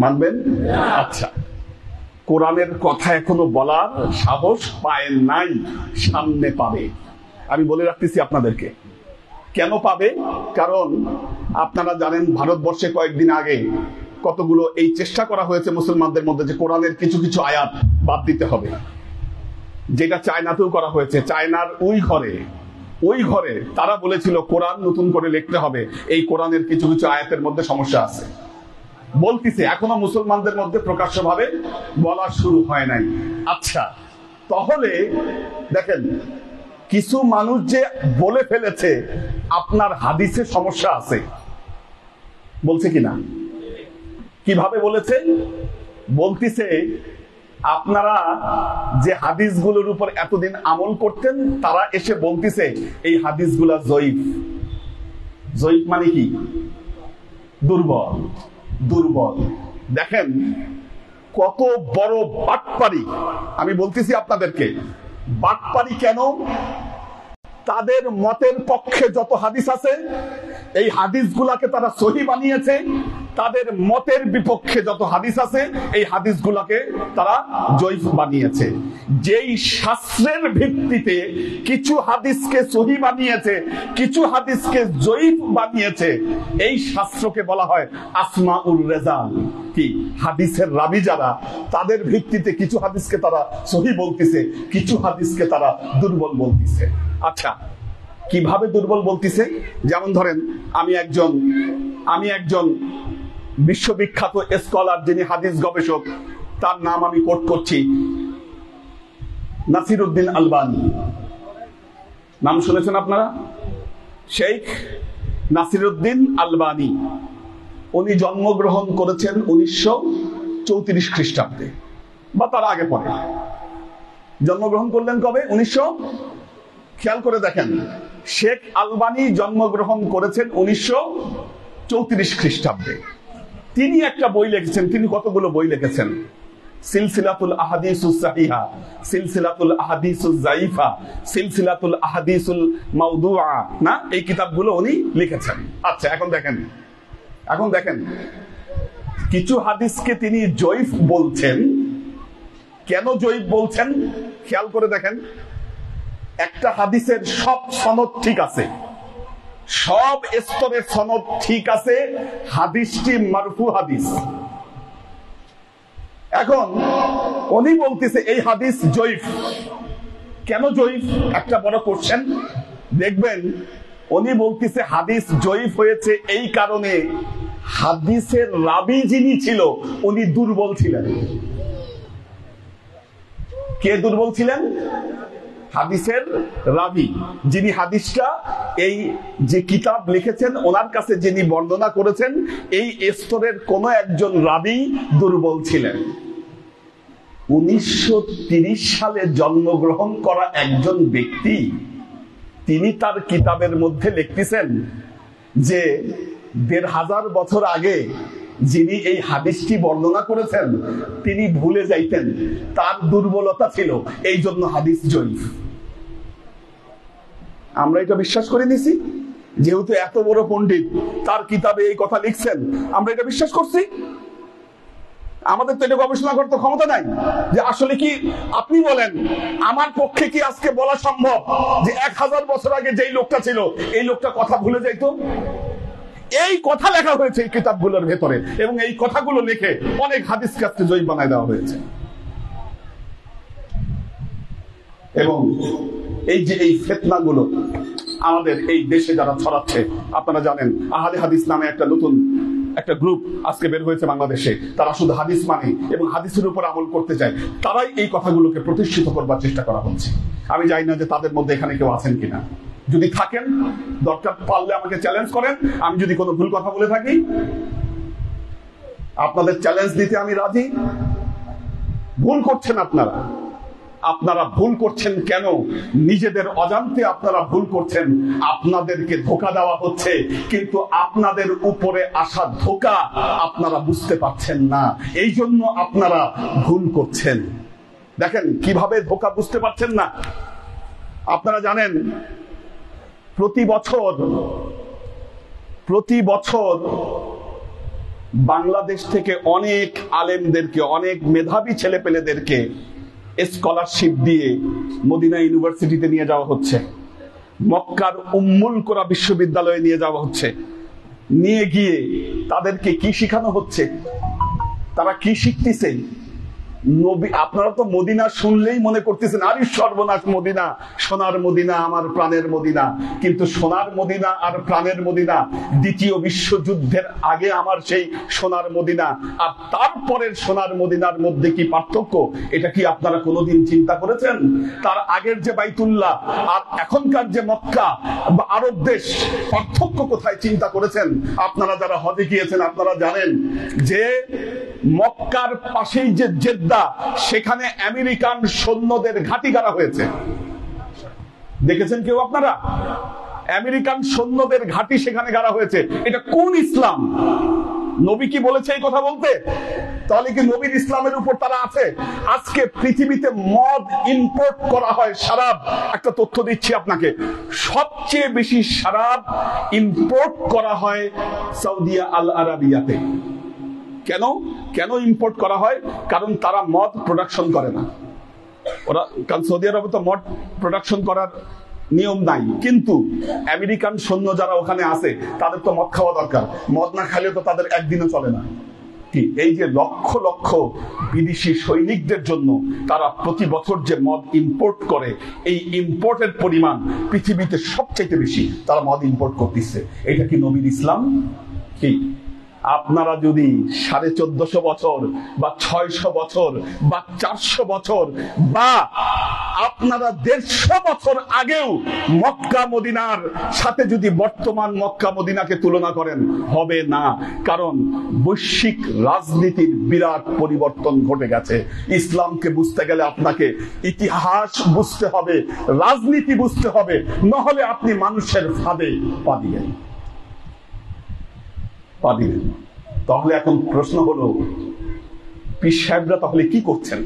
মানবেন? আচ্ছা, কোরআনের কথা এখনো বলার সাহস পায় নাই, সামনে পাবে। আমি বলে রাখতেছি আপনাদেরকে কেন পাবে। কারণ আপনারা জানেন ভারতবর্ষে কয়েকদিন আগে কতগুলো এই চেষ্টা করা হয়েছে মুসলমানদের মধ্যে যে কোরআনের কিছু কিছু আয়াত বাদ দিতে হবে, যেটা চায়নাতেও করা হয়েছে। চায়নার ওই ঘরে তারা বলেছিল কোরআন নতুন করে লিখতে হবে, এই কোরআনের কিছু কিছু আয়াতের মধ্যে সমস্যা আছে বলতিছে, এখনো মুসলমানদের মধ্যে প্রকাশ্যভাবে বলা শুরু হয় নাই। আচ্ছা, তাহলে দেখেন কিছু মানুষ যে বলে ফেলেছে আপনার হাদিসে সমস্যা আছে, বলছে কিনা? কিভাবে বলেছে? বলতিছে আপনারা যে হাদিসগুলোর উপর এতদিন আমল করতেন, তারা এসে বলতিছে এই হাদিসগুলা জয়ীফ। জয়ীফ মানে কি? দুর্বল। দেখেন কত বড় বাটপারি। আমি বলতেছি আপনাদেরকে, বাটপারি কেন? তাদের মতের পক্ষে যত হাদিস আছে এই হাদিসগুলাকে তারা সহিহ বানিয়েছে, তাদের মতের বিপক্ষে যত হাদিস আছে এই হাদিসগুলাকে তারা জয়ীফ বানিয়েছে। যেই শাস্ত্রের ভিত্তিতে কিছু হাদিসকে সহিহ বানিয়েছে, কিছু হাদিসকে জয়ীফ বানিয়েছে, এই শাস্ত্রকে বলা হয় আসমাউর রেজাল। কি? হাদিসের রাবি যারা, তাদের ভিত্তিতে কিছু হাদিসকে তারা সহিহ বলতিছে, কিছু হাদিসকে তারা দুর্বল বলতিছে। আচ্ছা, কিভাবে দুর্বল বলতিছে? যেমন ধরেন আমি একজন বিশ্ববিখ্যাত স্কলার, যিনি হাদিস গবেষক, তার নাম আমি কোট করছি, নাসিরউদ্দিন আলবানী। নাম শুনেছেন আপনারা? শেখ নাসিরউদ্দিন আলবানী। উনি জন্মগ্রহণ করেছেন 1934 খ্রিস্টাব্দে বা তার আগে পরে। জন্মগ্রহণ করলেন কবে? 1900। খেয়াল করে দেখেন, শেখ আলবানী জন্মগ্রহণ করেছেন 1934 খ্রিস্টাব্দে। তিনি একটা বই লিখেছেন। তিনি কতগুলো বই লিখেছেন? সিলসিলাতুল আহাদিসুস সাহিহা, সিলসিলাতুল আহাদিসুস যায়িফা, সিলসিলাতুল আহাদিসুল মাউদুআ, না, এই কিতাবগুলো উনি লিখেছেন। আচ্ছা, এখন দেখেন কিছু হাদিসকে তিনি জয়ীফ বলছেন। কেন জয়ীফ বলছেন? খেয়াল করে দেখেন, একটা হাদিসের সব সনদ ঠিক আছে, সব স্তরের সনদ ঠিক আছে, হাদিসটি মারফু হাদিস। এখন উনি বলতেছে এই হাদিস জয়ীফ। কেন জয়ীফ? একটা বড় কোশ্চেন। দেখবেন উনি বলতেছে হাদিস জয়ীফ হয়েছে এই কারণে হাদিসের রাবি যিনি ছিল উনি দুর্বল ছিলেন। কে দুর্বল ছিলেন? হাদিসের রাবি, যিনি হাদিসটা এই যে কিতাব লিখেছেন ওনার কাছে যিনি বর্ণনা করেছেন এই স্তরের কোন একজন রাবি দুর্বল ছিলেন। 1930 সালে জন্মগ্রহণ করা একজন ব্যক্তি তিনি তার কিতাবের মধ্যে লিখতেছেন যে 1500 বছর আগে যিনি এই হাদিসটি বর্ণনা করেছেন তিনি ভুলে যাইতেন, তার দুর্বলতা ছিল, এই জন্য হাদিস জয়ীফ। আমরা এটা বিশ্বাস করে নিছি, যেহেতু এত বড় পণ্ডিত তার কিতাবে এই কথা লিখছেন আমরা এটা বিশ্বাস করছি। আমাদের তো এটা গবেষণা করতে ক্ষমতা নাই যে আসলে কি। আপনি বলেন আমার পক্ষে কি আজকে বলা সম্ভব যে 1000 বছর আগে যেই লোকটা ছিল এই লোকটা কথা ভুলে যাইতো? এই কথা লেখা হয়েছে এই কিতাবগুলোর ভেতরে, এবং এই কথাগুলো লিখে অনেক হাদিস কাজকে জয়ীফ বানায় দেওয়া হয়েছে। এবং এই যে এই ফিতনাগুলো আমাদের এই দেশে যারা ছড়াচ্ছে, আপনারা জানেন আহলে হাদিস নামে একটা নতুন একটা গ্রুপ আজকে বের হয়েছে বাংলাদেশে। তারা শুধু হাদিস মানে এবং হাদিসের উপর আমল করতে চায়, তারাই এই কথাগুলোকে প্রতিষ্ঠিত করবার চেষ্টা করা হচ্ছে। আমি জানি না যে তাদের মধ্যে এখানে কেউ আছেন কিনা। যদি থাকেন দরকার পারলে আমাকে চ্যালেঞ্জ করেন, আমি যদি কোনো ভুল কথা বলে থাকি আপনাদের চ্যালেঞ্জ দিতে আমি রাজি। ভুল করছেন আপনারা, আপনারা ভুল করছেন কেন? নিজেদের অজান্তে আপনারা ভুল করছেন। আপনাদেরকে ধোঁকা দেওয়া হচ্ছে, কিন্তু আপনাদের উপরে আসা ধোঁকা আপনারা বুঝতে পারছেন না, এই জন্য আপনারা ভুল করছেন। দেখেন কিভাবে ধোঁকা বুঝতে পারছেন না। আপনারা জানেন প্রতি বছর বাংলাদেশ থেকে অনেক আলেমদেরকে, অনেক মেধাবী ছেলেপেলেদেরকে স্কলারশিপ দিয়ে মদিনা ইউনিভার্সিটিতে নিয়ে যাওয়া হচ্ছে, মক্কার উম্মুল কোরা বিশ্ববিদ্যালয়ে নিয়ে যাওয়া হচ্ছে। নিয়ে গিয়ে তাদেরকে কি শিখানো হচ্ছে? তারা কি শিখতেছে? নবী। আপনারা তো মদিনা শুনলেই মনে করতেছেন আরে সর্বনাশ, মদিনা, সোনার মদিনা, আমার প্রাণের মদিনা। কিন্তু সোনার মদিনা আর প্রাণের মদিনা, দ্বিতীয় বিশ্বযুদ্ধের আগে আমার সেই সোনার মদিনা আর তারপরের সোনার মদিনার মধ্যে কি পার্থক্য? এটা কি আপনারা কোনোদিন চিন্তা করেছেন? তার আগের যে বাইতুল্লাহ আর এখনকার যে মক্কা বা আরব দেশ, পার্থক্য কোথায় চিন্তা করেছেন? আপনারা যারা হজে গিয়েছেন আপনারা জানেন যে মক্কার পাশেই যে জেদ্দা, সেখানে আমেরিকান সৈন্যদের ঘাঁটি গাড়া হয়েছে। দেখেছেন কেউ আপনারা? আমেরিকান সৈন্যদের ঘাঁটি সেখানে গাড়া হয়েছে। এটা কোন ইসলাম? নবী কি বলেছে এই কথা বলতে? তাহলে কি নবীর ইসলামের উপর তারা আছে? আজকে পৃথিবীতে মদ ইম্পোর্ট করা হয়, শরাব। একটা তথ্য দিচ্ছি আপনাকে, সবচেয়ে বেশি শরাব ইম্পোর্ট করা হয় সৌদি আল আরাবিয়াতে। কেন ইম্পোর্ট করা হয়? কারণ তারা মদ প্রোডাকশন করে না। কারণ সৌদি আরবে তো মদ প্রোডাকশন করার নিয়ম নাই, কিন্তু আমেরিকান সৈন্য যারা ওখানে আছে তাদের তো মদ খাওয়া দরকার। মদ না খাইলে তো তাদের একদিনও চলে না। কি এই যে লক্ষ লক্ষ বিদেশি সৈনিকদের জন্য তারা প্রতি বছর যে মদ ইম্পোর্ট করে, এই ইম্পোর্টের পরিমাণ পৃথিবীতে সবচেয়ে বেশি তারা মদ ইম্পোর্ট করতেছে। এটা কি নবীর ইসলাম? কি আপনারা যদি 1450 বছর বা 600 বছর বা 400 বছর বা আপনারা 150 বছর আগেও মক্কা মদিনার সাথে যদি বর্তমান মক্কা মদিনাকে তুলনা করেন, হবে না। কারণ বৈশ্বিক রাজনীতির বিরাট পরিবর্তন ঘটে গেছে। ইসলামকে বুঝতে গেলে আপনাকে ইতিহাস বুঝতে হবে, রাজনীতি বুঝতে হবে, নহলে আপনি মানুষের ফাঁদে পা দিবেন। তাহলে এখন প্রশ্ন হলো, পীর সাহেবরা তাহলে কি করছেন?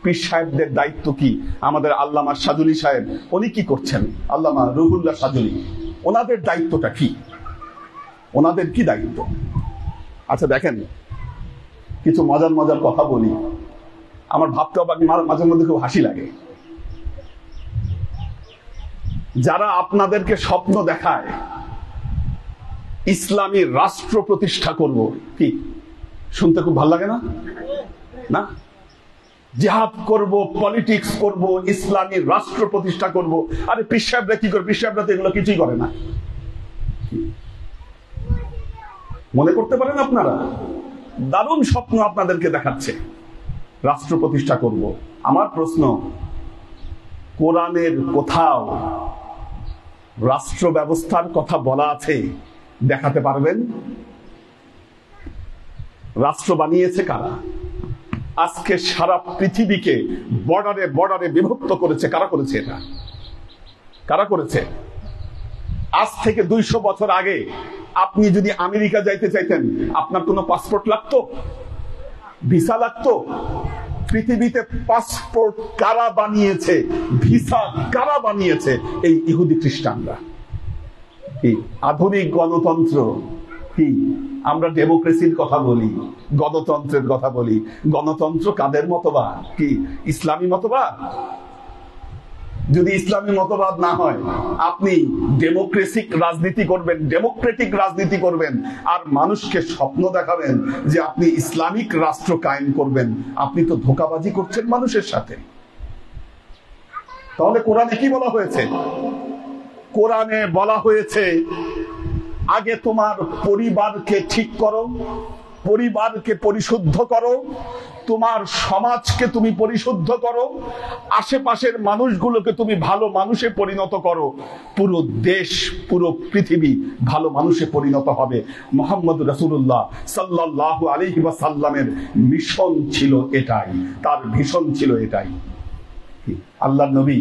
পীর সাহেবদের দায়িত্ব কি? আমাদের আল্লামা সাজুলি সাহেব উনি কি করছেন? আল্লামা রুহুল্লাহ সাজুলি, ওনাদের দায়িত্বটা কি? ওনাদের কি দায়িত্ব? আচ্ছা দেখেন, কিছু মজার মজার কথা বলি, আমার ভাবতে মাঝে মধ্যে খুব হাসি লাগে। যারা আপনাদেরকে স্বপ্ন দেখায় ইসলামী রাষ্ট্র প্রতিষ্ঠা করব, কি শুনতে খুব ভালো লাগে না? না জিহাদ করব, পলিটিক্স করব, ইসলামী রাষ্ট্র প্রতিষ্ঠা করব। আরে পীর সাহেবরা কি করে? পীর সাহেবরা তো এগুলো কিছুই করে না। মনে করতে পারেন আপনারা? দারুণ স্বপ্ন আপনাদেরকে দেখাচ্ছে, রাষ্ট্র প্রতিষ্ঠা করব। আমার প্রশ্ন, কোরআনের কোথাও রাষ্ট্র ব্যবস্থার কথা বলা আছে? দেখাতে পারবেন? রাষ্ট্র বানিয়েছে কারা? আজকে সারা পৃথিবীকে বর্ডারে বর্ডারে বিভক্ত করেছে কারা? করেছে এটা কারা করেছে? আজ থেকে 200 বছর আগে আপনি যদি আমেরিকা যাইতে চাইতেন, আপনার কোনো পাসপোর্ট লাগতো? ভিসা লাগতো? পৃথিবীতে পাসপোর্ট কারা বানিয়েছে, ভিসা কারা বানিয়েছে? এই ইহুদি খ্রিস্টানরা। কি আধুনিক গণতন্ত্র? কি আমরা ডেমোক্রেসির কথা বলি, গণতন্ত্রের কথা বলি। গণতন্ত্র কাদের মতবাদ? কি ইসলামী মতবাদ? যদি ইসলামী মতবাদ না হয়, আপনি ডেমোক্রেসিক রাজনীতি করবেন, ডেমোক্রেটিক রাজনীতি করবেন, আর মানুষকে স্বপ্ন দেখাবেন যে আপনি ইসলামিক রাষ্ট্র কায়েম করবেন। আপনি তো ধোঁকাবাজি করছেন মানুষের সাথে। তাহলে কোরআনে কি বলা হয়েছে? কোরআনে বলা হয়েছে, আগে তোমার পরিবারকে ঠিক করো, পরিবারকে পরিশুদ্ধ করো, তোমার সমাজকে তুমি পরিশুদ্ধ করো, আশেপাশের মানুষগুলোকে তুমি ভালো মানুষে পরিণত করো, পুরো দেশ পুরো পৃথিবী ভালো মানুষে পরিণত হবে। মুহাম্মদ রাসূলুল্লাহ সাল্লাল্লাহু আলাইহি ওয়াসাল্লামের মিশন ছিল এটাই, তার ভিশন ছিল এটাই। আল্লাহর নবী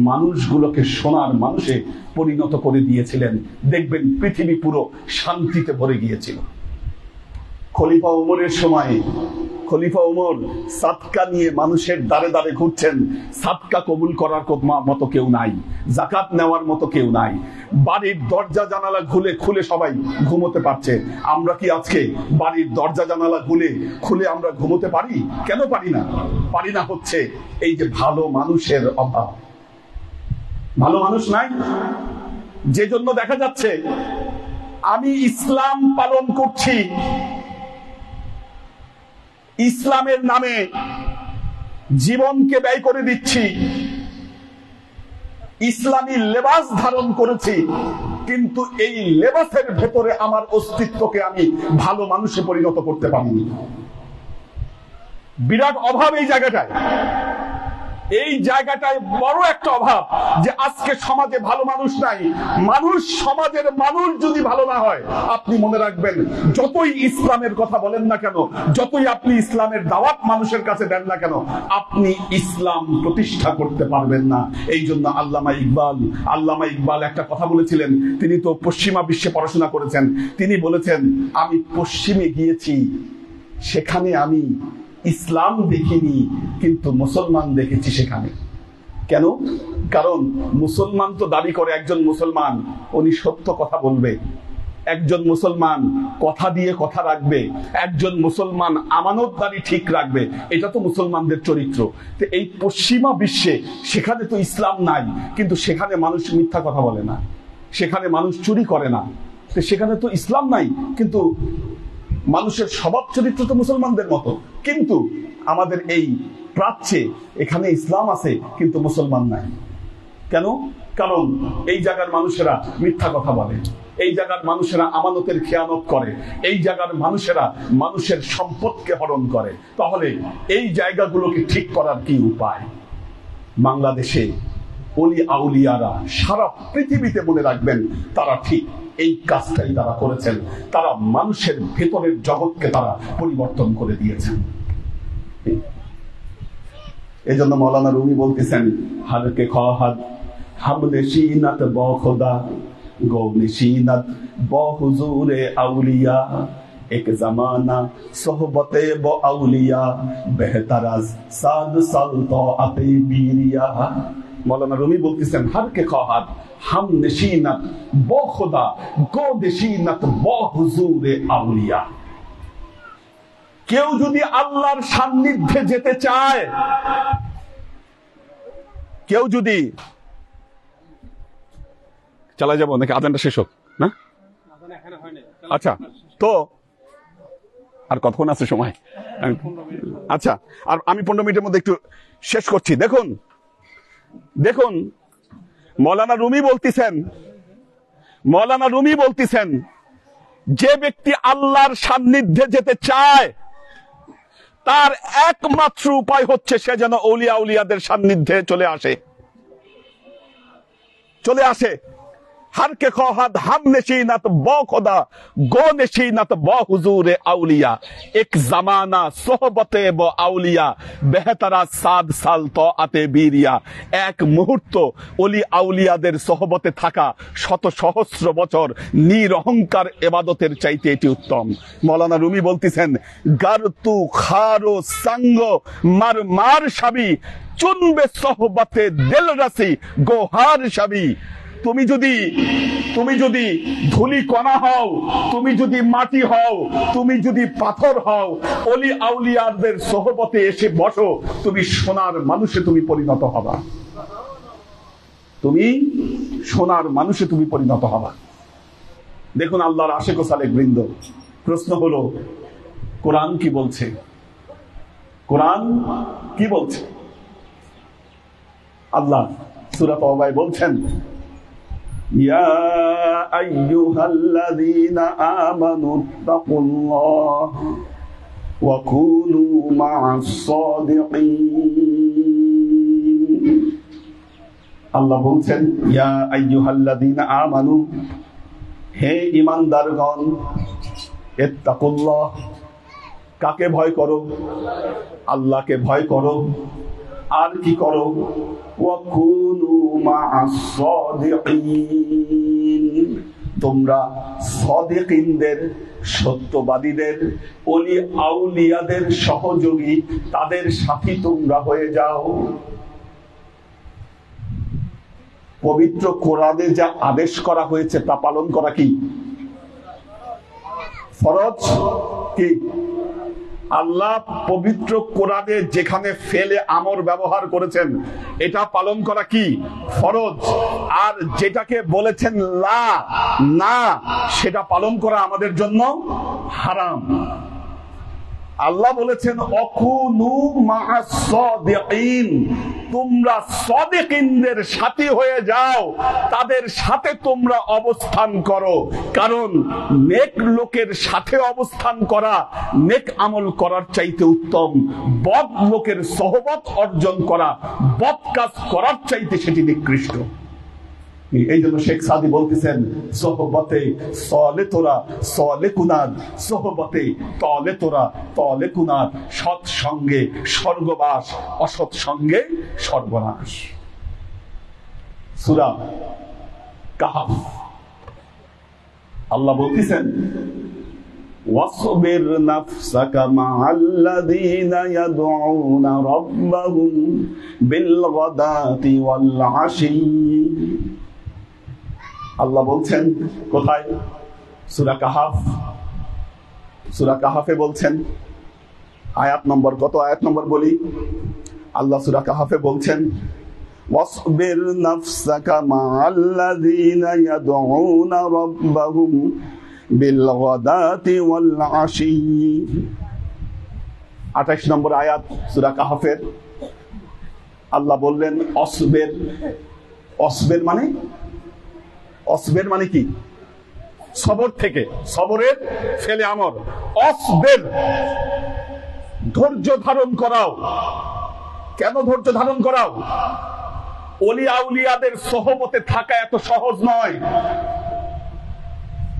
মানুষগুলোকে সোনার মানুষে পরিণত করে দিয়েছিলেন। দেখবেন পৃথিবী পুরো শান্তিতে ভরে গিয়েছিল। খলিফা ওমরের সময় খলিফা ওমর সাদকা নিয়ে মানুষের দ্বারে দ্বারে ঘুরছেন। সাদকা কবুল করার মতো কেউ নাই, যাকাত নেওয়ার মতো কেউ নাই। বাড়ির দরজা জানালা খুলে সবাই ঘুমোতে পারছে। আমরা কি আজকে বাড়ির দরজা জানালা খুলে আমরা ঘুমোতে পারি? কেন পারি না? পারি না হচ্ছে এই যে ভালো মানুষের অভাব। ভালো মানুষ নাই, যে জন্য দেখা যাচ্ছে আমি ইসলাম পালন করছি, ইসলামের নামে জীবনকে ব্যয় করে দিচ্ছি, ইসলামী লেবাস ধারণ করেছি, কিন্তু এই লেবাসের ভেতরে আমার অস্তিত্বকে আমি ভালো মানুষে পরিণত করতে পারিনি। বিরাট অভাব এই জায়গাটায়। এই জায়গাটায় বড় একটা অভাব যে আজকে সমাজে ভালো মানুষ নাই। সমাজের মানুষ যদি ভালো না হয়, আপনি মনে রাখবেন, যতই ইসলামের কথা বলেন না কেন, যতই আপনি ইসলামের দাওয়াত মানুষের কাছে দেন না কেন, আপনি ইসলাম প্রতিষ্ঠা করতে পারবেন না। এই জন্য আল্লামা ইকবাল একটা কথা বলেছিলেন। তিনি তো পশ্চিমা বিশ্বে পড়াশোনা করেছেন। তিনি বলেছেন, আমি পশ্চিমে গিয়েছি, সেখানে আমি ইসলাম দেখিনি, কিন্তু মুসলমান দেখেছি সেখানে। কেন? কারণ মুসলমান তো দাবি করে একজন মুসলমান উনি সত্য কথা বলবে, একজন মুসলমান কথা দিয়ে কথা রাখবে, একজন মুসলমান আমানতদারি ঠিক রাখবে। এটা তো মুসলমানদের চরিত্র। তো এই পশ্চিমা বিশ্বে সেখানে তো ইসলাম নাই, কিন্তু সেখানে মানুষ মিথ্যা কথা বলে না, সেখানে মানুষ চুরি করে না, তো সেখানে তো ইসলাম নাই, কিন্তু মানুষের স্বভাব চরিত্র তো মুসলমানদের মতো। কিন্তু আমাদের এই প্রাচ্যে এখানে ইসলাম আছে কিন্তু মুসলমান নাই। কেন? কারণ এই জায়গার মানুষেরা মিথ্যা কথা বলে, এই জায়গার মানুষেরা আমানতের খেয়ানত করে, এই জায়গার মানুষেরা মানুষের সম্পদকে হরণ করে। তাহলে এই জায়গাগুলোকে ঠিক করার কি উপায়? বাংলাদেশে ওলি আউলিয়ারা সারা পৃথিবীতে মনে রাখবেন, তারা ঠিক এই কাজটাই তারা করেছেন। তারা মানুষের ভেতরের জগৎকে তারা পরিবর্তন করে দিয়েছেন। এই জন্য মৌলানা রুমি বলতেছেন, হারকে খাদ হাম নশীনাত বখোদা গো নশীনাত বহুজুরে আউলিয়া এক জামানা সোহবতে ব আউলিয়া বেহতারাজ সাদ সালতো আতে বীরিয়া। মৌলানা রুমি বলতেছেন, হারকে খাদ হাম নশীনাত বখোদা গো নশীনাত বহুজুরে আউলিয়া। কেউ যদি আল্লাহর সান্নিধ্যে যেতে চায়, কেউ যদি চালা যাবো নাকি আজানটা শেষ হোক না? আচ্ছা, তো আর কতক্ষণ আছে সময়? আচ্ছা, আর আমি 15 মিনিটের মধ্যে একটু শেষ করছি। দেখুন দেখুন, মৌলানা রুমি বলতেছেন যে ব্যক্তি আল্লাহর সান্নিধ্যে যেতে চায় তার একমাত্র উপায় হচ্ছে সে যেন আউলিয়া উলিয়াদের সান্নিধ্যে চলে আসে। हर के ख्वाहद हम नशीनत बो खुदा गो नशीनत बो हुजूर औलिया एक जमाना सोहबते बो औलिया बेहतरा 7 साल तो आते बीरिया एक मुहूर्त ओली আউলিয়াদের সোহবতে থাকা শত সহস্র বছর নিরহংকার ইবাদতের চাইতে এটি উত্তম। মাওলানা রুমি বলতেছেন, গারতু খারো সঙ্গ মার মার শাবি চুনবে সোহবতে দিল রাসি গোহার শাবি। তুমি যদি ধুলি কণা হও, তুমি যদি মাটি হও, তুমি যদি পাথর হও, ওলি আউলিয়াদের সোহবতে এসে বসো, তুমি সোনার মানুষে পরিণত হবা। দেখুন আল্লাহর আশিক ও সালেক বৃন্দ, প্রশ্ন হলো কোরআন কি বলছে? আল্লাহ সূরা তাওবায় বলছেন, يا أيها الذين آمنوا اتقوا الله وكونوا مع الصادقين। আল্লাহ বলছেন, ইয়া আইয়ুহাল্লাযীনা আমানু, হে ঈমানদারগণ, ইত্তাকুল্লাহ, কাকে ভয় করো? আল্লাহকে ভয় করো। আর কি করো? ওয়াকুনু মা'আস সাদিকিন, তোমরা সাদিকিনদের, সত্যবাদীদের, ওলি আউলিয়াদের সহযোগী, তাদের সাথী তোমরা হয়ে যাও। পবিত্র কোরআনে যা আদেশ করা হয়েছে তা পালন করা কি ফরজ? কি আল্লাহ পবিত্র কোরআনে যেখানে ফেলে আমর ব্যবহার করেছেন এটা পালন করা কি ফরজ, আর যেটাকে বলেছেন লা না সেটা পালন করা আমাদের জন্য হারাম। আল্লাহ বলেছেন অকুনু মা'আস সাদিকিন, তোমরা সাদিকিনদের সাথী হয়ে যাও, তাদের সাথে তোমরা অবস্থান করো। কারণ নেক লোকের সাথে অবস্থান করা নেক আমল করার চাইতে উত্তম, বদ লোকের সহবত অর্জন করা বদ কাজ করার চাইতে সেটি নিকৃষ্ট। এই জন্য শেখ সাদি বলতেছেন, সোহবতে সলে তোরা সলে কুনাদ, সোহবতে তলে তোরা তলে কুনাদ, সৎ সঙ্গে স্বর্গবাস, অসৎ সঙ্গে সর্বনাশ। সূরা কাহফ আল্লাহ বলতেছেন, ওয়াসবির নাফসাকা মা'আল্লাযীনা ইয়াদউনা রাব্বাহুম বিল গাদাতি ওয়াল আশি। আল্লাহ বলছেন কোথায়? সূরা কাহফ। সূরা কাহফে বলছেন, আয়াত নম্বর কত? আয়াত নম্বর বলি। আল্লাহ সূরা কাহফে বলছেন, ওয়াসবির নাফসাকা মা'আল্লাযীনা ইয়াদউনা রাব্বাহুম বিল গাদাতি ওয়াল আশি। 28 নম্বর আয়াত সূরা কাহফের। আল্লাহ বললেন অসবের। অসবের মানে কি? সবর থেকে, সবরের ফেলে আমর। অসবের, ধৈর্য ধারণ করাও। কেন ধৈর্য ধারণ করাও? ওলি আউলিয়াদের সোহবতে থাকা এত সহজ নয়।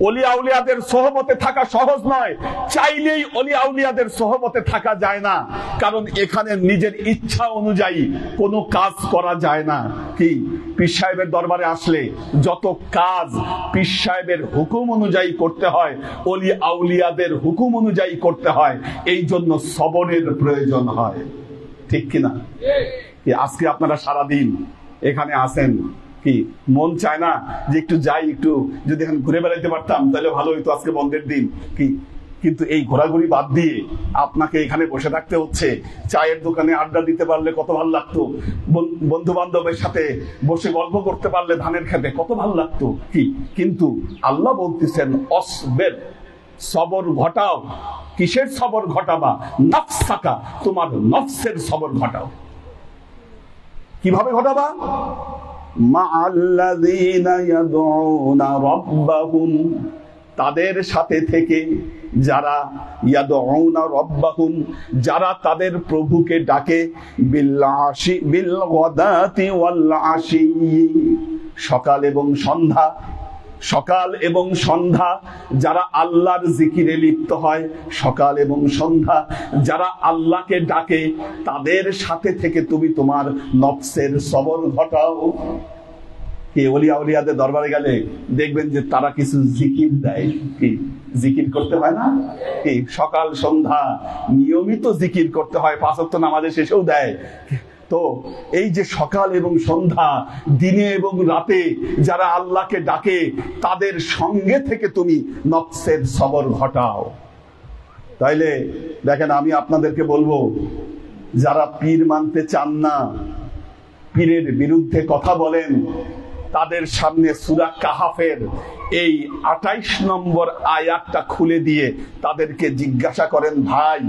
ওলি আউলিয়াদের সোহবতে থাকা সহজ নয়। চাইলেই ওলি আউলিয়াদের সোহবতে থাকা যায় না, কারণ এখানে নিজের ইচ্ছা অনুযায়ী কোনো কাজ করা যায় না। কি পীর সাহেবের দরবারে আসলে যত কাজ পীর সাহেবের হুকুম অনুযায়ী করতে হয়, ওলি আউলিয়াদের হুকুম অনুযায়ী করতে হয়। এই জন্য সবরের প্রয়োজন হয়, ঠিক কিনা? আজকে আপনারা সারাদিন এখানে আসেন, কি মন চায় না যে একটু যাই, একটু যদি এখন ঘুরে বেড়াইতে পারতাম তাহলে ভালো হইতো, আজকে বন্ধের দিন। কিন্তু এই ঘোরাঘুরি বাদ দিয়ে আপনাকে এখানে বসে থাকতে হচ্ছে। চায়ের দোকানে আড্ডা দিতে পারলে কত ভালো লাগতো, বন্ধু বান্ধবের সাথে বসে গল্প করতে পারলে ধানের খেতে কত ভালো লাগতো। কিন্তু আল্লাহ বলতেছেন অসবের, সবর ঘটাও। কিসের সবর ঘটাবা? নফসাকা, তোমার নফসের সবর ঘটাও। কিভাবে ঘটাবা? মাআল্লাযীনা ইয়াদউনা রাব্বাহুম, তাদের সাথে থেকে যারা ইয়াদউনা রাব্বাহুম, যারা তাদের প্রভুকে ডাকে, বিল গাদাতি ওয়াল আশি, সকাল এবং সন্ধ্যা, সকাল এবং সন্ধ্যা যারা আল্লাহর জিকিরে লিপ্ত হয়, সকাল এবং সন্ধ্যা যারা আল্লাহকে ডাকে, তাদের সাথে থেকে তুমি তোমার নফসের সবর ঘটাও। কি ওলিয়া উলিয়াদের দরবারে গেলে দেখবেন যে তারা কিছু জিকির দেয়, কি জিকির করতে হয় না? কি সকাল সন্ধ্যা নিয়মিত জিকির করতে হয়, 5 ওয়াক্ত নামাজের শেষেও দেয়। তো এই যে সকাল এবং সন্ধ্যা, দিনে এবং রাতে যারা আল্লাহকে ডাকে, তাদের সঙ্গে থেকে তুমি নফসের সবর ঘটাও। তাইলে দেখেন, আমি আপনাদেরকে বলবো, যারা পীর মানতে চান না, পীরের বিরুদ্ধে কথা বলেন, তাদের সামনে সূরা কাহাফের এই 28 নম্বর আয়াতটা খুলে দিয়ে তাদেরকে জিজ্ঞাসা করেন, ভাই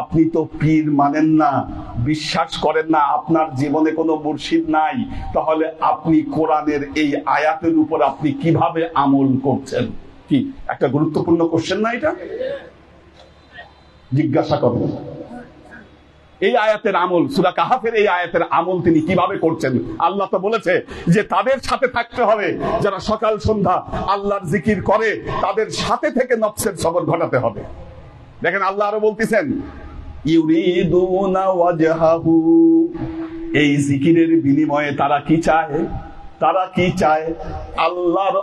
আপনি তো পীর মানেন না, বিশ্বাস করেন না, আপনার জীবনে কোনো মুর্শিদ নাই, তাহলে আপনি কোরআনের এই আয়াতের উপর আপনি কিভাবে আমল করছেন? কি একটা গুরুত্বপূর্ণ কোশ্চেন না এটা? জিজ্ঞাসা করেন এই আয়াতের আমল, সূরা কাহাফের এই আয়াতের আমল তিনি কিভাবে করছেন। আল্লাহ তো বলেছে যে তাদের সাথে থাকতে হবে, যারা সকাল সন্ধ্যা আল্লাহর জিকির করে, তাদের সাথে থেকে নফসের সবর ঘটাতে হবে। দেখেন আল্লাহ আরো বলতেছেন, ইউরিদুনা ওয়াজহাহু, এই জিকিরের বিনিময়ে তারা কি চায়? তারা কি চায়? আল্লাহর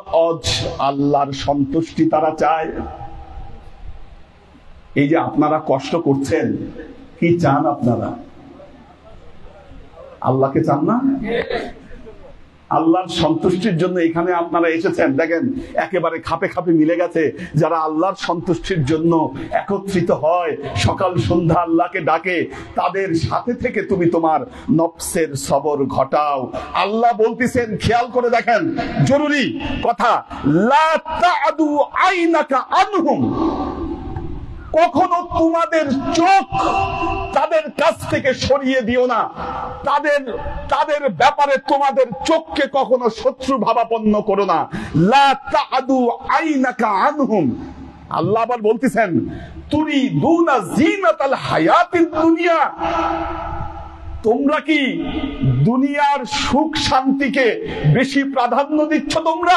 আল্লাহর সন্তুষ্টি তারা চায়। এই যে আপনারা কষ্ট করছেন, কি চান আপনারা? আল্লাহকে চান না? আল্লাহর সন্তুষ্টির জন্য এখানে আপনারা এসেছেন। দেখেন একেবারে খাপে খাপে মিলে গেছে। যারা আল্লাহর সন্তুষ্টির জন্য একত্রিত হয়, সকাল সন্ধ্যা আল্লাহকে ডাকে, তাদের সাথে থেকে তুমি তোমার নফসের সবর ঘটাও। আল্লাহ বলতেছেন, খেয়াল করে দেখেন, জরুরি কথা, লা তা'দু আইনাকা আনহুম, কখনো তোমাদের চোখ তাদের কাছ থেকে সরিয়ে দিও না। তাদের ব্যাপারে তোমাদের চোখকে কখনো শত্রু ভাবাপন্ন করো না। লা তা'দু আইনাকা আনহুম। আল্লাহ আবার বলতেছেন, তুরিদুনা জিনাতাল হায়াতিদ দুনিয়া, তোমরা কি দুনিয়ার সুখ শান্তিকে বেশি প্রাধান্য দিচ্ছ? তোমরা,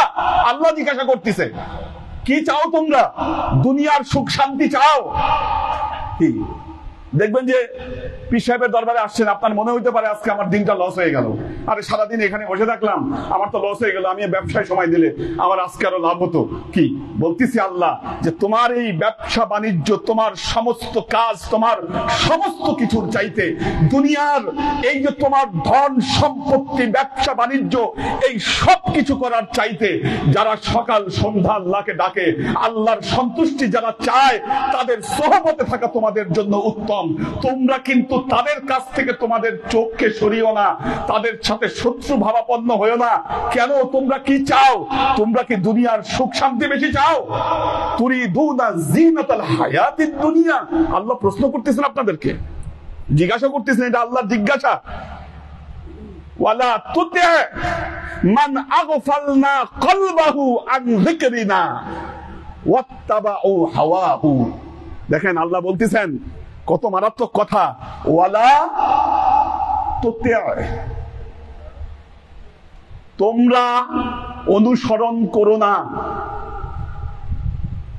আল্লাহ জিজ্ঞাসা করতেছে, কি চাও তোমরা? দুনিয়ার সুখ শান্তি চাও? কি দেখবেন যে পীর সাহেবের দরবারে আসছেন, আপনার মনে হইতে পারে আজকে আমার দিনটা লস হয়ে গেল, আরে সারাদিন এখানে বসে থাকলাম, আমার তো লস হয়ে গেল, আমি ব্যবসায় সময় দিলে আমার আজকে আরো লাভ হতো। কি বলতেছি আল্লাহ, যে তোমার এই ব্যবসা বাণিজ্য, তোমার সমস্ত কাজ, তোমার সমস্ত কিছুর চাইতে দুনিয়ার এই যে তোমার ধন সম্পত্তি, ব্যবসা বাণিজ্য, এই সব কিছু করার চাইতে যারা সকাল সন্ধ্যা আল্লাহকে ডাকে, আল্লাহর সন্তুষ্টি যারা চায়, তাদের সোহবতে থাকা তোমাদের জন্য উত্তম। তোমরা কিন্তু তাদের কাছ থেকে তোমাদের চোখকে সরিও না, তাদের সাথে শত্রু ভাবাপন্ন হয়েও না। কেন? তোমরা কি চাও? তোমরা কি দুনিয়ার সুখ শান্তি বেশি চাও? তুরিদুনা জিনাতাল হায়াতিদ দুনিয়া। আল্লাহ প্রশ্ন করতেছেন আপনাদেরকে, জিজ্ঞাসা করতেছেন, এটা আল্লাহর জিজ্ঞাসা। ওয়ালা তুতি মান আগফালনা কলবাহু আন যিকরিনা ওয়াত্তাবাউ হাওয়াহু। দেখেন আল্লাহ বলতেছেন, কত মারাত্মক কথা, ওয়ালা তুতি, তোমরা অনুসরণ করো না।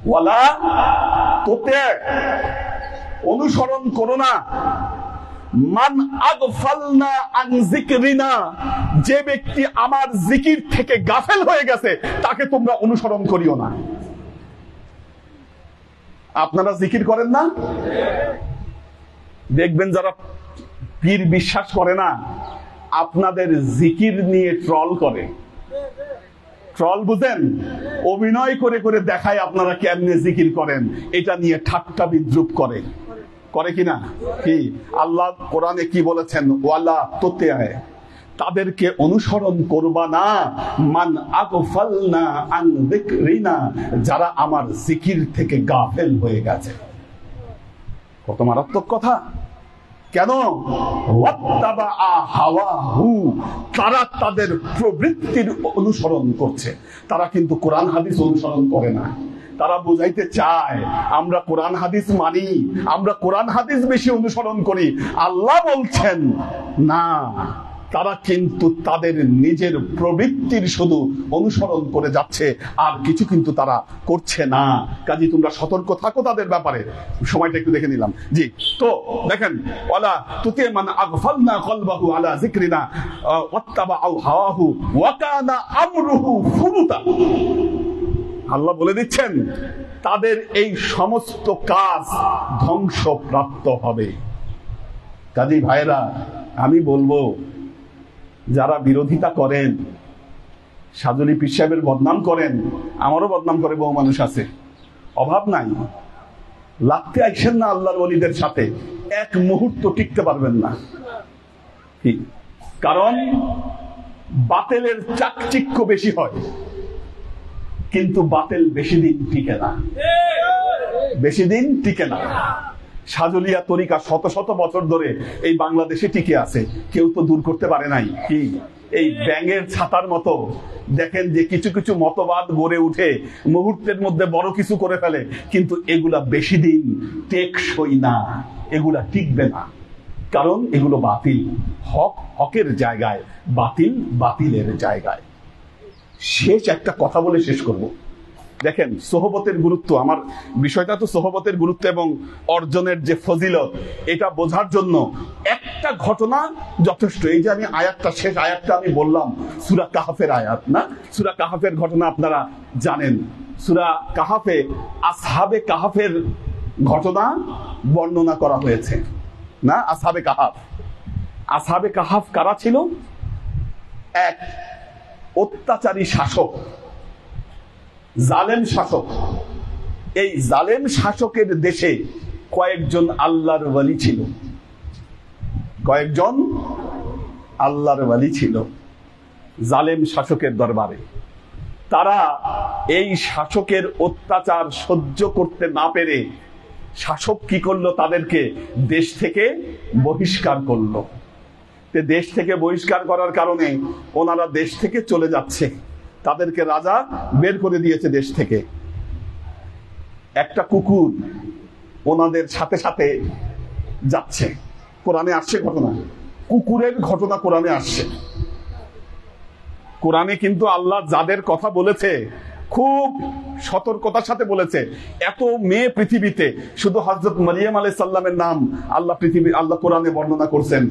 ওয়ালা তুতি, অনুসরণ করো না। মান আগফালনা আন যিকরিনা, যে ব্যক্তি আমার জিকির থেকে গাফেল হয়ে গেছে, তাকে তোমরা অনুসরণ করিও না। আপনারা জিকির করেন না? দেখবেন যারা পীর বিশ্বাস করে না, আপনাদের জিকির নিয়ে ট্রল করে। ট্রল বুঝেন? অভিনয় করে করে দেখায় আপনারা কেমনে জিকির করেন, এটা নিয়ে ঠাট্টা বিদ্রুপ করে, করে কিনা? কি আল্লাহ কোরআনে কি বলেছেন? ওয়ালা তুতি, তাদেরকে অনুসরণ করবা না। মান আগফালনা আন যিকরিনা, যারা আমার জিকির থেকে গাফেল হয়ে গেছে। কত মারাত্মক কথা। কেন? তারা তাদের প্রবৃত্তির অনুসরণ করছে। তারা কিন্তু কোরআন হাদিস অনুসরণ করে না। তারা বুঝাইতে চায় আমরা কোরআন হাদিস মানি, আমরা কোরআন হাদিস বেশি অনুসরণ করি। আল্লাহ বলছেন না, তারা কিন্তু তাদের নিজের প্রবৃত্তির শুধু অনুসরণ করে যাচ্ছে, আর কিছু কিন্তু তারা করছে না। কাজে তোমরা সতর্ক থাকো তাদের ব্যাপারে। সময়টা একটু দেখে নিলাম। জি, তো দেখেন, ওয়ালা তুতি মান আগফালনা কলবাহু আলা যিকরিনা ওয়াত্তাবাউ হাওয়াহু ওয়া কানা আমরুহু ফুরুতা। আল্লাহ বলে দিচ্ছেন তাদের এই সমস্ত কাজ ধ্বংসপ্রাপ্ত হবে। কাজী ভাইরা, আমি বলবো যারা বিরোধিতা করেন, সাজুলি পীর সাহেবের বদনাম করেন, আমারও বদনাম করে বহু মানুষ আছে, অভাব নাই। লাগতে আইসেন না আল্লাহর ওলিদের সাথে, এক মুহূর্ত টিকতে পারবেন না। কারণ বাতিলের চাকচিক্য বেশি হয়, কিন্তু বাতিল বেশি দিন টিকে না, বেশি দিন টিকে না। সাজুলিয়া তরিকা শত শত বছর ধরে এই বাংলাদেশে টিকে আছে, কেউ তো দূর করতে পারে নাই। কি এই ব্যাঙের ছাতার মতো দেখেন যে কিছু কিছু মতবাদ গড়ে উঠে মুহূর্তের মধ্যে বড় কিছু করে ফেলে, কিন্তু এগুলা বেশি দিন টেকসই না, এগুলা টিকবে না। কারণ এগুলো বাতিল, হক হকের জায়গায়, বাতিল বাতিলের জায়গায়। শেষ একটা কথা বলে শেষ করব। দেখেন সোহবতের গুরুত্ব, আমার বিষয়টা তো সোহবতের গুরুত্ব এবং অর্জনের যে ফজিলত, এটা বোঝার জন্য একটা ঘটনা যথেষ্ট। এই যে আমি আয়াতটা, শেষ আয়াতটা আমি বললাম সূরা কাহাফের আয়াত না? সূরা কাহাফের ঘটনা আপনারা জানেন। সূরা কাহাফে আসহাবে কাহাফের ঘটনা বর্ণনা করা হয়েছে না? আসহাবে কাহাফ, আসহাবে কাহাফ কারা ছিল? এক অত্যাচারী শাসক, জালেম শাসক। এই জালেম শাসকের দেশে কয়েকজন আল্লাহর ওয়ালি ছিল, কয়েকজন আল্লাহর ওয়ালি ছিল জালেম শাসকের দরবারে। তারা এই শাসকের অত্যাচার সহ্য করতে না পেরে শাসক কি করলো? তাদেরকে দেশ থেকে বহিষ্কার করলো। দেশ থেকে বহিষ্কার করার কারণে ওনারা দেশ থেকে চলে যাচ্ছে, তাদেরকে রাজা বের করে দিয়েছে দেশ থেকে। একটা কুকুর ওনাদের সাথে সাথে যাচ্ছে। কোরআনে আসছে ঘটনা, কুকুরের ঘটনা কোরআনে আসছে। কোরআনে কিন্তু আল্লাহ যাদের কথা বলেছে খুব সতর্কতার সাথে বলেছে। এত মেয়ে পৃথিবীতে, শুধু হযরত মারিয়াম আলাইহিস সালামের নাম আল্লাহ কোরআনে বর্ণনা করছেন।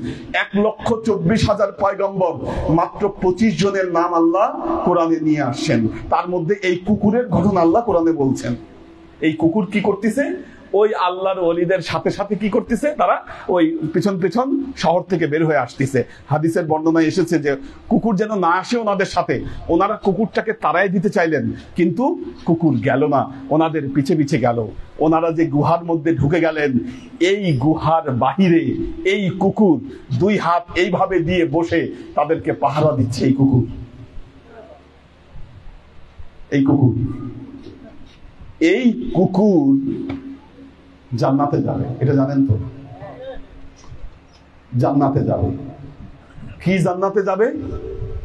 1,24,000 পয়গম্বর, মাত্র 25 জনের নাম আল্লাহ কোরআনে নিয়ে আসছেন। তার মধ্যে এই কুকুরের ঘটনা আল্লাহ কোরআনে বলছেন। এই কুকুর কি করতেছে? ওই আল্লাহর ওলিদের সাথে সাথে কি করতেছে? তারা ওই পিছন পিছন শহর থেকে বের হয়ে আসতেছে। হাদিসের বর্ণনায় এসেছে যে কুকুর যেন না আসে ওনাদের সাথে, ওনারা কুকুরটাকে তাড়াই দিতে চাইলেন, কিন্তু কুকুর গেল না, ওনাদের পিছে পিছে গেল। ওনারা যে গুহার মধ্যে ঢুকে গেলেন, এই গুহার বাহিরে এই কুকুর 2 হাত এইভাবে দিয়ে বসে তাদেরকে পাহারা দিচ্ছে। এই কুকুর, এই কুকুর, এই কুকুর জান্নাতে যাবে, এটা জানেন তো? জান্নাতে যাবে। কি জান্নাতে যাবে?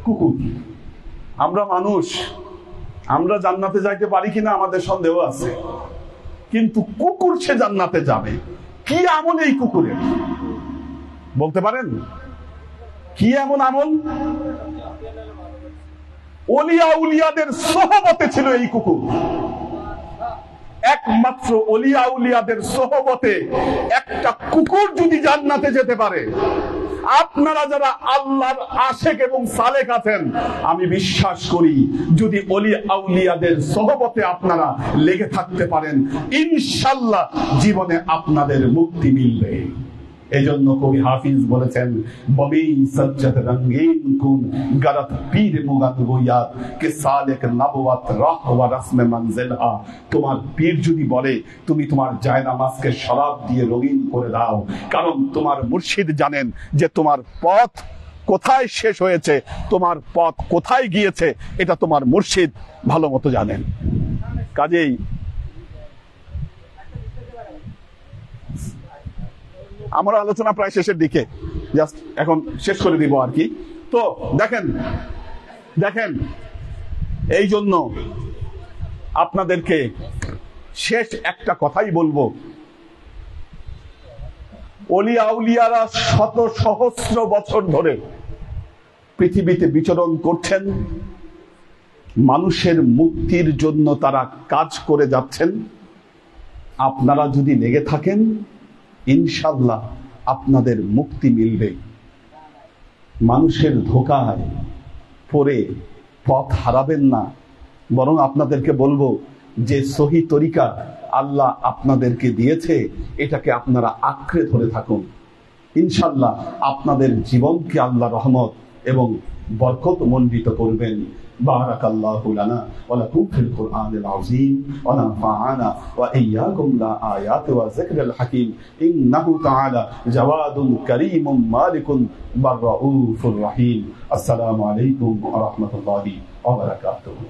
কুকুর। আমরা মানুষ, আমরা জান্নাতে যাইতে পারি কিনা আমাদের সন্দেহ আছে, কিন্তু কুকুর সে জান্নাতে যাবে। কি আমল এই কুকুরের বলতে পারেন? কি এমন আমল? ওলিয়া উলিয়াদের সোহবতে ছিল এই কুকুর। একমাত্র ওলিয়া উলিয়াদের সোহবতে একটা কুকুর যদি জান্নাতে যেতে পারে, আপনারা যারা আল্লাহর আশেক এবং সালেক আছেন, আমি বিশ্বাস করি যদি ওলি আউলিয়াদের সোহবতে আপনারা লেগে থাকতে পারেন, ইনশাআল্লাহ জীবনে আপনাদের মুক্তি মিলবে। এজন্য কবি হাফিজ বলেছেন, ববি সজ্জত রঙ্গিন কুন গরত পীর মুগাত গোয়াত কে সালেক নবওয়াত রাহ ওয়া রসমে মনজিলহা। তোমার পীর যদি বলে তুমি তোমার জায়নামাজকে শরাব দিয়ে রঙিন করে দাও, কারণ তোমার মুর্শিদ জানেন যে তোমার পথ কোথায় শেষ হয়েছে, তোমার পথ কোথায় গিয়েছে, এটা তোমার মুর্শিদ ভালো মতো জানেন। কাজেই আমার আলোচনা প্রায় শেষের দিকে, জাস্ট এখন শেষ করে দিব আর কি। তো দেখেন দেখেন এই জন্য আপনাদেরকে শেষ একটা কথাই বলবো, ওলিয়া আউলিয়ারা শত সহস্র বছর ধরে পৃথিবীতে বিচরণ করছেন, মানুষের মুক্তির জন্য তারা কাজ করে যাচ্ছেন। আপনারা যদি লেগে থাকেন, ইনশাআল্লাহ আপনাদের মুক্তি মিলবে। মানুষের ধোঁকায় পড়ে পথ হারাবেন না, বরং আপনাদেরকে বলবো যে সহি তরিকা আল্লাহ আপনাদেরকে দিয়েছে, এটাকে আপনারা আঁকড়ে ধরে থাকুন। ইনশাআল্লাহ আপনাদের জীবনকে আল্লাহ রহমত এবং বরকত মণ্ডিত করবেন। বারাকাল্লাহু লানা ওয়া লাকুম ফিল কুরআনিল আযীম ওয়া নাফা'ানা ওয়া ইয়্যাকুম লা আয়াতি ওয়া যিকরিল হাকীম ইন্নাহু তাআলা জাওয়াদুন কারীমুম মালিকুন বাররাউফুর রহিম। আসসালামু আলাইকুম ওয়া রাহমাতুল্লাহি ওয়া বারাকাতুহু।